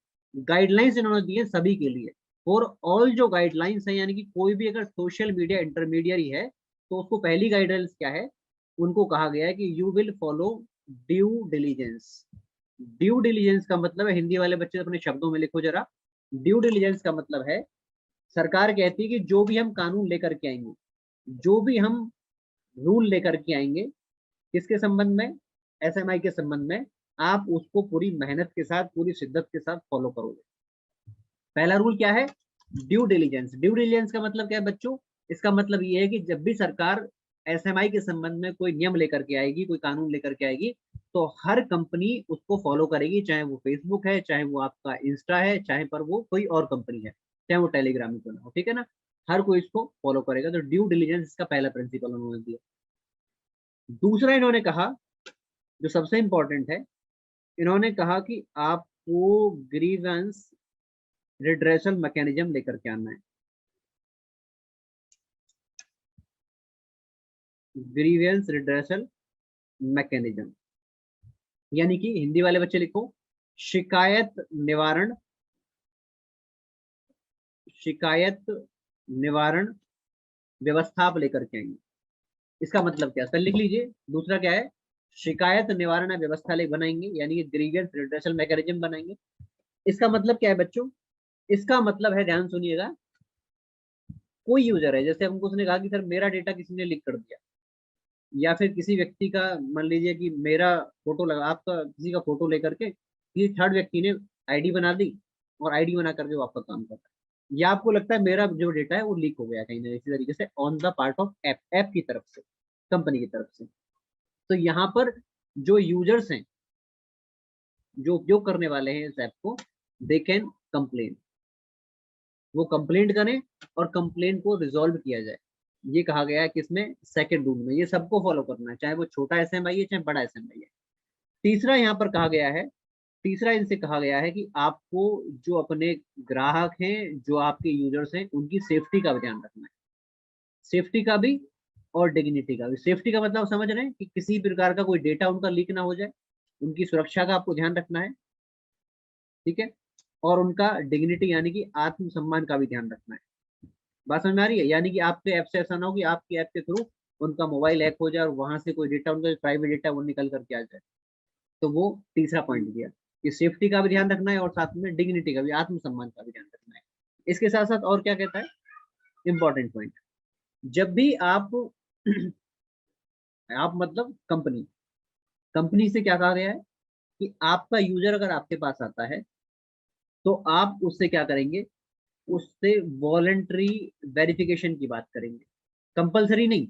गाइडलाइंस इन्होंने दी है सभी के लिए, फॉर ऑल जो गाइडलाइंस है, यानी कि कोई भी अगर सोशल मीडिया इंटरमीडियरी है तो उसको पहली गाइडलाइंस क्या है, उनको कहा गया है कि you will follow due diligence. Due diligence का मतलब है, हिंदी वाले बच्चे अपने शब्दों में लिखो जरा, ड्यू डिलीजेंस का मतलब है, सरकार कहती है कि जो भी हम कानून लेकर के आएंगे, जो भी हम रूल लेकर के आएंगे, किसके संबंध में, एसएमआई के संबंध में, आप उसको पूरी मेहनत के साथ, पूरी शिद्दत के साथ फॉलो करोगे। पहला रूल क्या है, ड्यू डिलीजेंस। ड्यू डिलीजेंस का मतलब क्या है बच्चों, इसका मतलब ये है कि जब भी सरकार एसएमआई के संबंध में कोई नियम लेकर के आएगी, कोई कानून लेकर के आएगी, तो हर कंपनी उसको फॉलो करेगी, चाहे वो फेसबुक है, चाहे वो आपका इंस्टा है, चाहे पर वो कोई और कंपनी है, चाहे वो टेलीग्राम ही क्यों ना हो, ठीक है ना, हर कोई इसको फॉलो करेगा। तो ड्यू डिलीजेंस इसका पहला प्रिंसिपल उन्होंने दिया। दूसरा इन्होंने कहा, जो सबसे इंपॉर्टेंट है, इन्होंने कहा कि आपको ग्रीवेंस रिड्रेसल मैकेनिज्म लेकर के आना है। ग्रीवेंस रिड्रेसल मैकेनिज्म, यानी कि हिंदी वाले बच्चे लिखो, शिकायत निवारण व्यवस्था आप लेकर के आएंगे। इसका मतलब क्या, सर लिख लीजिए, दूसरा क्या है, शिकायत निवारण व्यवस्था ले बनाएंगे, यानी कि ग्रीवेंस रिड्रेसल मैकेनिज्म बनाएंगे। इसका मतलब क्या है बच्चों, इसका मतलब है, ध्यान सुनिएगा, कोई यूजर है, जैसे हमको उसने कहा कि सर मेरा डेटा किसी ने लीक कर दिया, या फिर किसी व्यक्ति का, मान लीजिए कि मेरा फोटो लगा, आपका किसी का फोटो लेकर के किसी थर्ड व्यक्ति ने आईडी बना दी, और आईडी बना करके वो आपका काम कर रहा है, या आपको लगता है मेरा जो डेटा है वो लीक हो गया कहीं ना इसी तरीके से on the part of app की तरफ से, कंपनी की तरफ से। तो यहाँ पर जो यूजर्स हैं, जो उपयोग करने वाले हैं इस ऐप को, दे कैन कंप्लेन, वो कंप्लेंट करें और कंप्लेंट को रिजॉल्व किया जाए। ये कहा गया है किसमें, सेकंड रूल में। ये सबको फॉलो करना है, चाहे वो छोटा एसएमआई है, चाहे बड़ा एसएमआई है। तीसरा यहाँ पर कहा गया है, तीसरा इनसे कहा गया है कि आपको जो अपने ग्राहक हैं, जो आपके यूजर्स हैं, उनकी सेफ्टी का भी ध्यान रखना है, सेफ्टी का भी और डिग्निटी का भी। सेफ्टी का मतलब समझ रहे हैं कि किसी प्रकार का कोई डेटा उनका लीक ना हो जाए, उनकी सुरक्षा का आपको ध्यान रखना है, ठीक है, और उनका डिग्निटी यानी कि आत्मसम्मान का भी ध्यान रखना है। बात समझ में आ रही है, यानी कि आपके ऐप से ऐसा ना हो कि आपकी ऐप के थ्रू उनका मोबाइल हैक हो जाए और वहां से कोई डेटा, उनका प्राइवेट डेटा वो निकल करके आ जाए। तो वो तीसरा पॉइंट दिया कि सेफ्टी का भी ध्यान रखना है और साथ में डिग्निटी का भी, आत्मसम्मान का भी ध्यान रखना है। इसके साथ साथ और क्या कहता है, इंपॉर्टेंट पॉइंट, जब भी आप आप मतलब कंपनी से क्या कहा गया है कि आपका यूजर अगर आपके पास आता है तो आप उससे क्या करेंगे, उससे वॉलंटरी वेरिफिकेशन की बात करेंगे, कंपलसरी नहीं।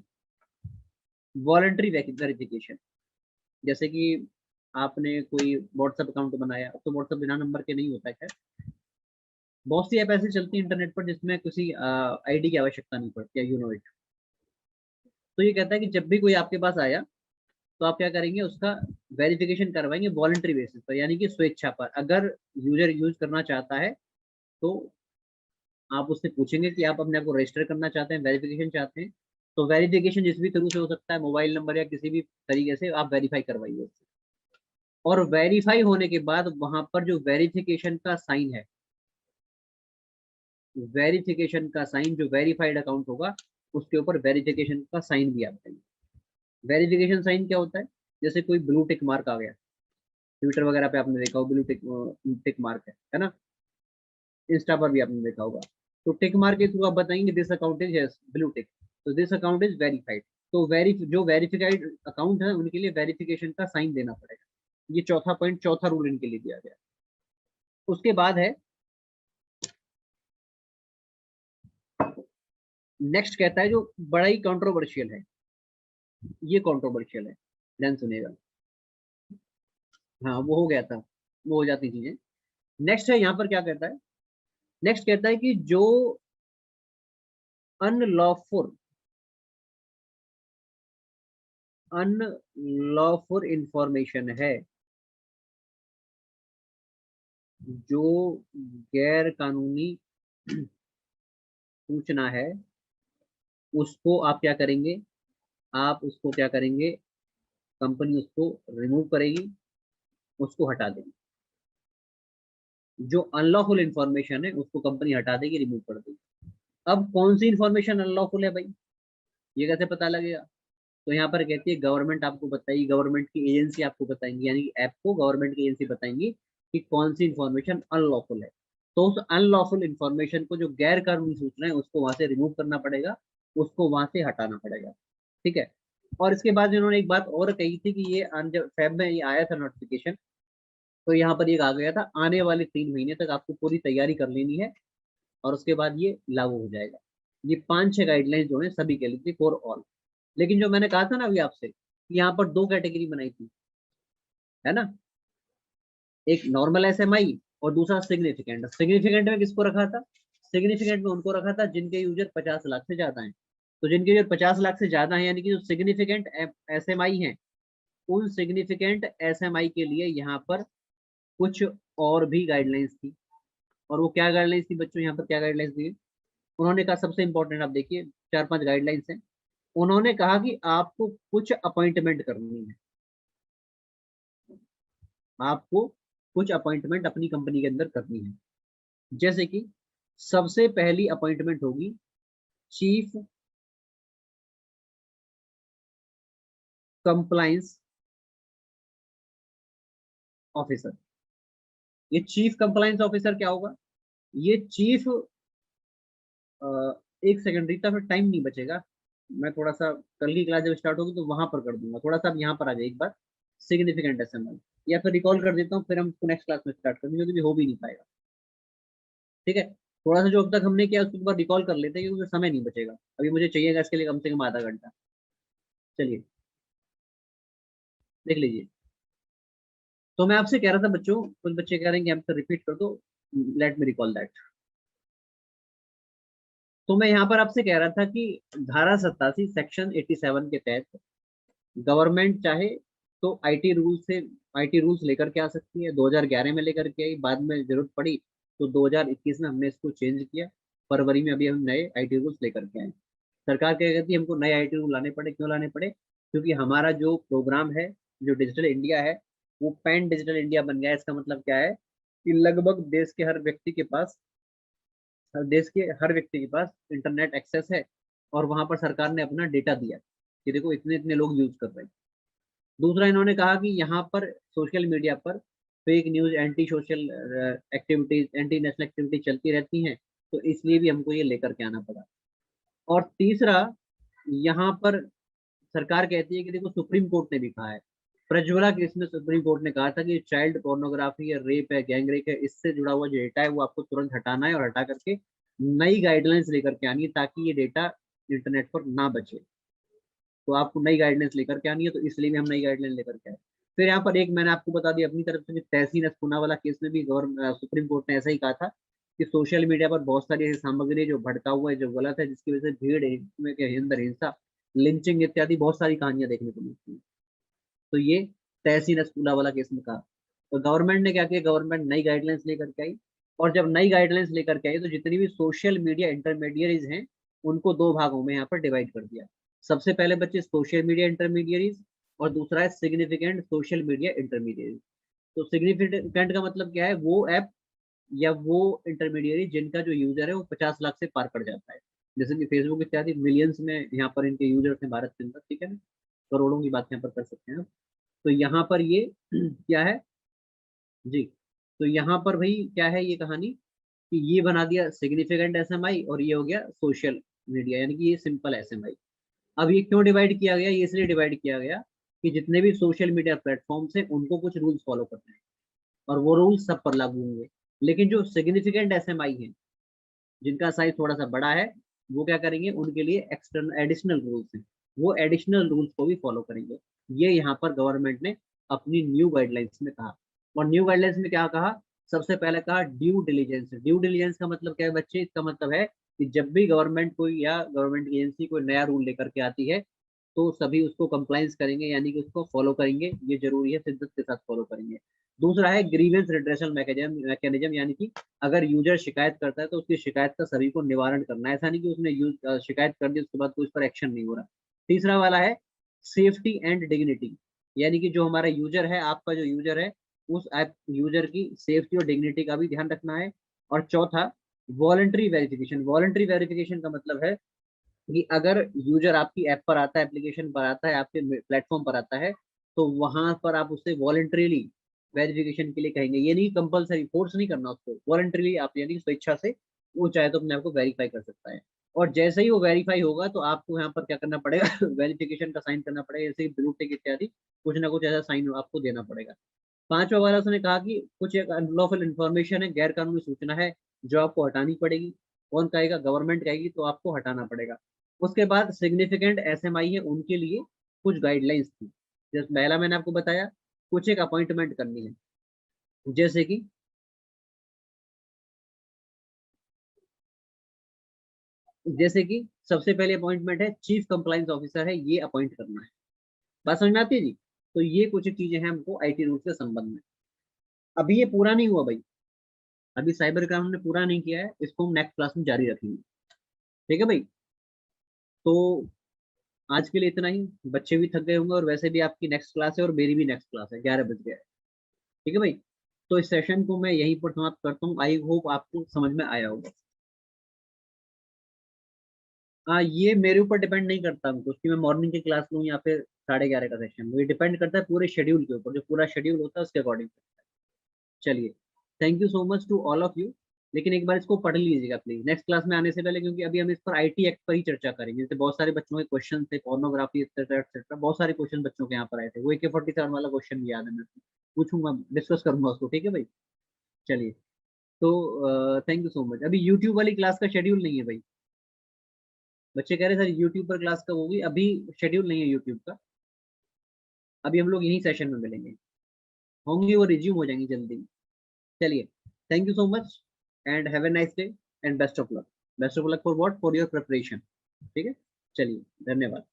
वॉलंटरी वेरिफिकेशन, जैसे कि आपने कोई व्हाट्सएप अकाउंट बनाया, तो व्हाट्सएप बिना नंबर के नहीं होता है। खैर बहुत सी ऐप ऐसी चलती है इंटरनेट पर जिसमें किसी आईडी की आवश्यकता नहीं पड़ती है, यू नो इट। तो ये कहता है कि जब भी कोई आपके पास आया तो आप क्या करेंगे, उसका वेरिफिकेशन करवाएंगे वॉलंटरी बेसिस पर, यानी कि स्वेच्छा पर। अगर यूजर यूज करना चाहता है तो आप उससे पूछेंगे कि आप अपने आप को रजिस्टर करना चाहते हैं, वेरिफिकेशन चाहते हैं, तो वेरिफिकेशन जिस भी थ्रू से हो सकता है, मोबाइल नंबर या किसी भी तरीके से आप वेरीफाई करवाइए उससे। और वेरीफाई होने के बाद वहां पर जो वेरिफिकेशन का साइन है, वेरिफिकेशन का साइन, जो वेरीफाइड अकाउंट होगा उसके ऊपर वेरिफिकेशन का साइन भी आता है। वेरिफिकेशन साइन क्या होता है, जैसे कोई ब्लू टिक मार्क आ गया, ट्विटर वगैरह पे आपने देखा हो ब्लू टिक मार्क है ना, इंस्टा पर भी आपने देखा होगा। तो टिक मार्क के थ्रू आप बताएंगे this account is blue tick, तो दिस अकाउंट इज वेरीफाइड। तो जो वेरीफाइड अकाउंट है उनके लिए वेरिफिकेशन का साइन देना पड़ेगा। ये चौथा पॉइंट, चौथा रूल इनके लिए दिया गया। उसके बाद है नेक्स्ट, कहता है जो बड़ा ही कंट्रोवर्शियल है, ये कंट्रोवर्शियल है, ध्यान सुनेगा। हाँ वो हो गया था, वो हो जाती चीजें। नेक्स्ट है यहाँ पर क्या कहता है, नेक्स्ट कहता है कि जो अनलॉफुल अनलॉफुल इंफॉर्मेशन है, जो गैर कानूनी सूचना है, उसको आप क्या करेंगे, आप उसको क्या करेंगे, कंपनी उसको रिमूव करेगी, उसको हटा देगी। जो अनलॉफुल इंफॉर्मेशन है उसको कंपनी हटा देगी, रिमूव कर देगी। अब कौन सी इंफॉर्मेशन अनलॉफुल है भाई, ये कैसे पता लगेगा? तो यहाँ पर कहती है गवर्नमेंट आपको बताएगी, गवर्नमेंट की एजेंसी आपको बताएंगी, यानी कि ऐप को गवर्नमेंट की एजेंसी बताएंगी कि कौन सी इंफॉर्मेशन अनलॉफुल है। तो उस अनलॉफुल इंफॉर्मेशन को, जो गैर कानूनी सूचना है, उसको वहां से रिमूव करना पड़ेगा, उसको वहां से हटाना पड़ेगा। ठीक है। और इसके बाद इन्होंने एक बात और कही थी कि ये जब फेब में ये आया था नोटिफिकेशन, तो यहाँ पर ये कहा गया था आने वाले 3 महीने तक आपको पूरी तैयारी कर लेनी है और उसके बाद ये लागू हो जाएगा। ये 5-6 गाइडलाइंस जो है सभी के लिए थी, फॉर ऑल। लेकिन जो मैंने कहा था ना अभी आपसे, यहाँ पर 2 कैटेगरी बनाई थी, है ना, एक नॉर्मल एसएमआई और दूसरा सिग्निफिकेंट। सिग्निफिकेंट में किसको रखा था, सिग्निफिकेंट में उनको रखा था जिनके यूजर 50 लाख से ज्यादा हैं। तो जिनके यूजर 50 लाख से ज्यादा है, यानी कि जो सिग्निफिकेंट एसएमआई हैं, उन सिग्निफिकेंट एसएमआई के लिए यहाँ पर कुछ और भी गाइडलाइंस थी। और वो क्या गाइडलाइंस थी बच्चों, यहाँ पर क्या गाइडलाइंस दी? उन्होंने कहा सबसे इंपॉर्टेंट, आप देखिए 4-5 गाइडलाइंस हैं। उन्होंने कहा कि आपको कुछ अपॉइंटमेंट करनी है, आपको कुछ अपॉइंटमेंट अपनी कंपनी के अंदर करनी है। जैसे कि सबसे पहली अपॉइंटमेंट होगी चीफ कंप्लायंस ऑफिसर। ये चीफ कंप्लायंस ऑफिसर क्या होगा, ये चीफ, एक सेकंड रीता, फिर टाइम नहीं बचेगा, मैं थोड़ा सा कल की क्लास जब स्टार्ट होगी तो वहां पर कर दूंगा, थोड़ा सा अब यहाँ पर आ जाए एक बार, सिग्निफिकेंट एसएमएल, या फिर रिकॉल कर देता हूँ, फिर हम नेक्स्ट क्लास में स्टार्ट करेंगे क्योंकि हो भी नहीं पाएगा। ठीक है, थोड़ा सा जो अब तक हमने किया उसको एक बार रिकॉल कर लेते हैं क्योंकि समय नहीं बचेगा, अभी मुझे चाहिएगा इसके लिए कम से कम आधा घंटा। चलिए देख लीजिए। तो मैं आपसे कह रहा था बच्चों, कुछ बच्चे कह रहे हैं कि हमसे रिपीट कर दो, लेट मी रिकॉल दैट। तो मैं यहाँ पर आपसे कह रहा था कि धारा 87 सेक्शन 87 के तहत गवर्नमेंट चाहे तो आईटी रूल्स लेकर के आ सकती है। 2011 में लेकर के आई, बाद में जरूरत पड़ी तो 2021 में हमने इसको चेंज किया, फरवरी में अभी हम नए आईटी रूल्स लेकर के आए। सरकार क्या कहती है, हमको नए आईटी रूल लाने पड़े, क्यों लाने पड़े? क्योंकि हमारा जो प्रोग्राम है, जो डिजिटल इंडिया है, वो पैन डिजिटल इंडिया बन गया है। इसका मतलब क्या है कि लगभग देश के हर व्यक्ति के पास इंटरनेट एक्सेस है, और वहां पर सरकार ने अपना डेटा दिया कि देखो इतने इतने लोग यूज कर रहे हैं। दूसरा इन्होंने कहा कि यहाँ पर सोशल मीडिया पर fake news, anti social activities, anti national activities चलती रहती हैं, तो इसलिए भी हमको ये लेकर के आना पड़ा। और तीसरा, यहाँ पर सरकार कहती है कि देखो सुप्रीम कोर्ट ने भी कहा है, प्रज्वला केस में सुप्रीम कोर्ट ने कहा था कि चाइल्ड पोर्नोग्राफी है, रेप है, गैंग रेप है, इससे जुड़ा हुआ जो डेटा है वो आपको तुरंत हटाना है और हटा करके नई गाइडलाइंस लेकर के आनी है ताकि ये डेटा इंटरनेट पर ना बचे। तो आपको नई गाइडलाइंस लेकर के आनी है, तो इसलिए भी हम नई गाइडलाइन लेकर के आए। फिर यहाँ पर एक मैंने आपको बता दिया अपनी तरफ से, तहसीन पूना वाला केस में भी सुप्रीम कोर्ट ने ऐसा ही कहा था कि सोशल मीडिया पर बहुत सारी ऐसी सामग्री जो भड़का हुआ है, जो गलत है, जिसकी वजह से भीड़ में के अंदर हिंसा, लिंचिंग इत्यादि बहुत सारी कहानियां देखने को मिलती है। तो ये तहसीन पूना वाला केस में कहा। तो गवर्नमेंट ने क्या किया, गवर्नमेंट नई गाइडलाइंस लेकर के आई, और जब नई गाइडलाइंस लेकर के आई तो जितनी भी सोशल मीडिया इंटरमीडियरीज हैं उनको दो भागों में यहाँ पर डिवाइड कर दिया। सबसे पहले बच्चे सोशल मीडिया इंटरमीडियरीज, और दूसरा है सिग्निफिकेंट सोशल मीडिया इंटरमीडियरीज। तो सिग्निफिकेंट का मतलब क्या है, वो ऐप या वो इंटरमीडियरी जिनका जो यूजर है वो 50 लाख से पार कर जाता है। जैसे कि फेसबुक इत्यादि मिलियंस में यहाँ पर इनके यूजर्स हैं भारत के अंदर, ठीक है ना, करोड़ों की बात यहाँ पर कर सकते हैं आप। तो यहाँ पर ये क्या है जी, तो यहाँ पर भाई क्या है ये कहानी कि ये बना दिया सिग्निफिकेंट एसएमआई, और ये हो गया सोशल मीडिया, यानी कि ये सिंपल एसएमआई। अब ये क्यों डिवाइड किया गया, ये इसलिए डिवाइड किया गया कि जितने भी सोशल मीडिया प्लेटफॉर्म्स हैं उनको कुछ रूल्स फॉलो करने हैं, और वो रूल्स सब पर लागू होंगे। लेकिन जो सिग्निफिकेंट एसएमआई है, जिनका साइज थोड़ा सा बड़ा है, वो क्या करेंगे, उनके लिए एक्सटर्नल एडिशनल रूल्स हैं, वो एडिशनल रूल्स को भी फॉलो करेंगे। ये यहाँ पर गवर्नमेंट ने अपनी न्यू गाइडलाइंस में कहा। और न्यू गाइडलाइंस में क्या कहा, सबसे पहले कहा ड्यू डिलीजेंस। ड्यू डिलीजेंस का मतलब क्या है बच्चे, इसका मतलब है कि जब भी गवर्नमेंट कोई या गवर्नमेंट एजेंसी कोई नया रूल लेकर के आती है तो सभी उसको कंप्लाइंस करेंगे, यानी कि उसको फॉलो करेंगे, ये जरूरी है, शिद्दत के साथ फॉलो करेंगे। दूसरा है ग्रीवेंस रिड्रेसल मैकेनिज्म, यानी कि अगर यूजर शिकायत करता है तो उसकी शिकायत का सभी को निवारण करना है, ऐसा नहीं कि उसने शिकायत कर दी उसके बाद कोई उस पर एक्शन नहीं हो रहा। तीसरा वाला है सेफ्टी एंड डिग्निटी, यानी कि जो हमारा यूजर है, आपका जो यूजर है, उस ऐप यूजर की सेफ्टी और डिग्निटी का भी ध्यान रखना है। और चौथा वॉलंटरी वेरिफिकेशन। वॉलंटरी वेरिफिकेशन का मतलब है कि अगर यूजर आपकी ऐप पर आता है, एप्लीकेशन पर आता है, आपके प्लेटफॉर्म पर आता है, तो वहां पर आप उससे वॉलंटरीली वेरिफिकेशन के लिए कहेंगे। ये नहीं कंपलसरी, फोर्स नहीं करना उसको, वॉलंटरीली आप यानी कि स्वेच्छा से वो चाहे तो अपने आप को वेरीफाई कर सकता है। और जैसे ही वो वेरीफाई होगा तो आपको यहाँ पर क्या करना पड़ेगा वेरिफिकेशन का साइन करना पड़ेगा, जैसे ब्लू टिक इत्यादि कुछ ना कुछ ऐसा साइन आपको देना पड़ेगा। पांचवा वाला उसने कहा कि कुछ एक अनलॉफुल इंफॉर्मेशन है, गैर कानूनी सूचना है, जो आपको हटानी पड़ेगी। कौन कहेगा, गवर्नमेंट कहेगी, तो आपको हटाना पड़ेगा। उसके बाद सिग्निफिकेंट एसएमआई है, उनके लिए कुछ गाइडलाइंस थी। जैसे पहला मैंने आपको बताया, कुछ एक अपॉइंटमेंट करनी है, जैसे कि सबसे पहले अपॉइंटमेंट है चीफ कंप्लाइंस ऑफिसर है, ये अपॉइंट करना है। बात समझ में आती है जी। तो ये कुछ चीजें हैं हमको आईटी रूल्स के संबंध में। अभी ये पूरा नहीं हुआ भाई, अभी साइबर क्राइम हमने पूरा नहीं किया है, इसको हम नेक्स्ट क्लास में जारी रखेंगे, ठीक है भाई। तो आज के लिए इतना ही, बच्चे भी थक गए होंगे, और वैसे भी आपकी नेक्स्ट क्लास है और मेरी भी नेक्स्ट क्लास है, 11 बज गए, ठीक है भाई। तो इस सेशन को मैं यहीं पर समाप्त करता हूँ, आई होप आपको समझ में आया होगा। हाँ, ये मेरे ऊपर डिपेंड नहीं करता हमको कि मैं मॉर्निंग की क्लास लूँ या फिर 11:30 का सेशन, ये डिपेंड करता है पूरे शेड्यूल के ऊपर, जो पूरा शेड्यूल होता है उसके अकॉर्डिंग। चलिए, thank you so much to all of you. लेकिन एक बार इसको पढ़ लीजिएगा प्लीज नेक्स्ट क्लास में आने से पहले, क्योंकि अभी हम इस पर आईटी एक्ट पर ही चर्चा करेंगे। जैसे बहुत सारे बच्चों के क्वेश्चन थे, पोर्नोग्राफी एक्सेट्रा एक्सेट्रा, बहुत सारे क्वेश्चन बच्चों के यहाँ पर आए थे, वो AK-47 वाला क्वेश्चन भी याद है, मैं पूछूंगा, डिस्कस करूंगा उसको, ठीक है भाई। चलिए, तो थैंक यू सो मच। अभी यूट्यूब वाली क्लास का शेड्यूल नहीं है भाई, बच्चे कह रहे सर यूट्यूब पर क्लास कब होगी, अभी शेड्यूल नहीं है यूट्यूब का, अभी हम लोग यही सेशन में मिलेंगे, होंगी वो रिज्यूम हो जाएंगी जल्दी। चलिए, thank you so much and have a nice day and best of luck. Best of luck for what, for your preparation, ठीक है। चलिए, धन्यवाद।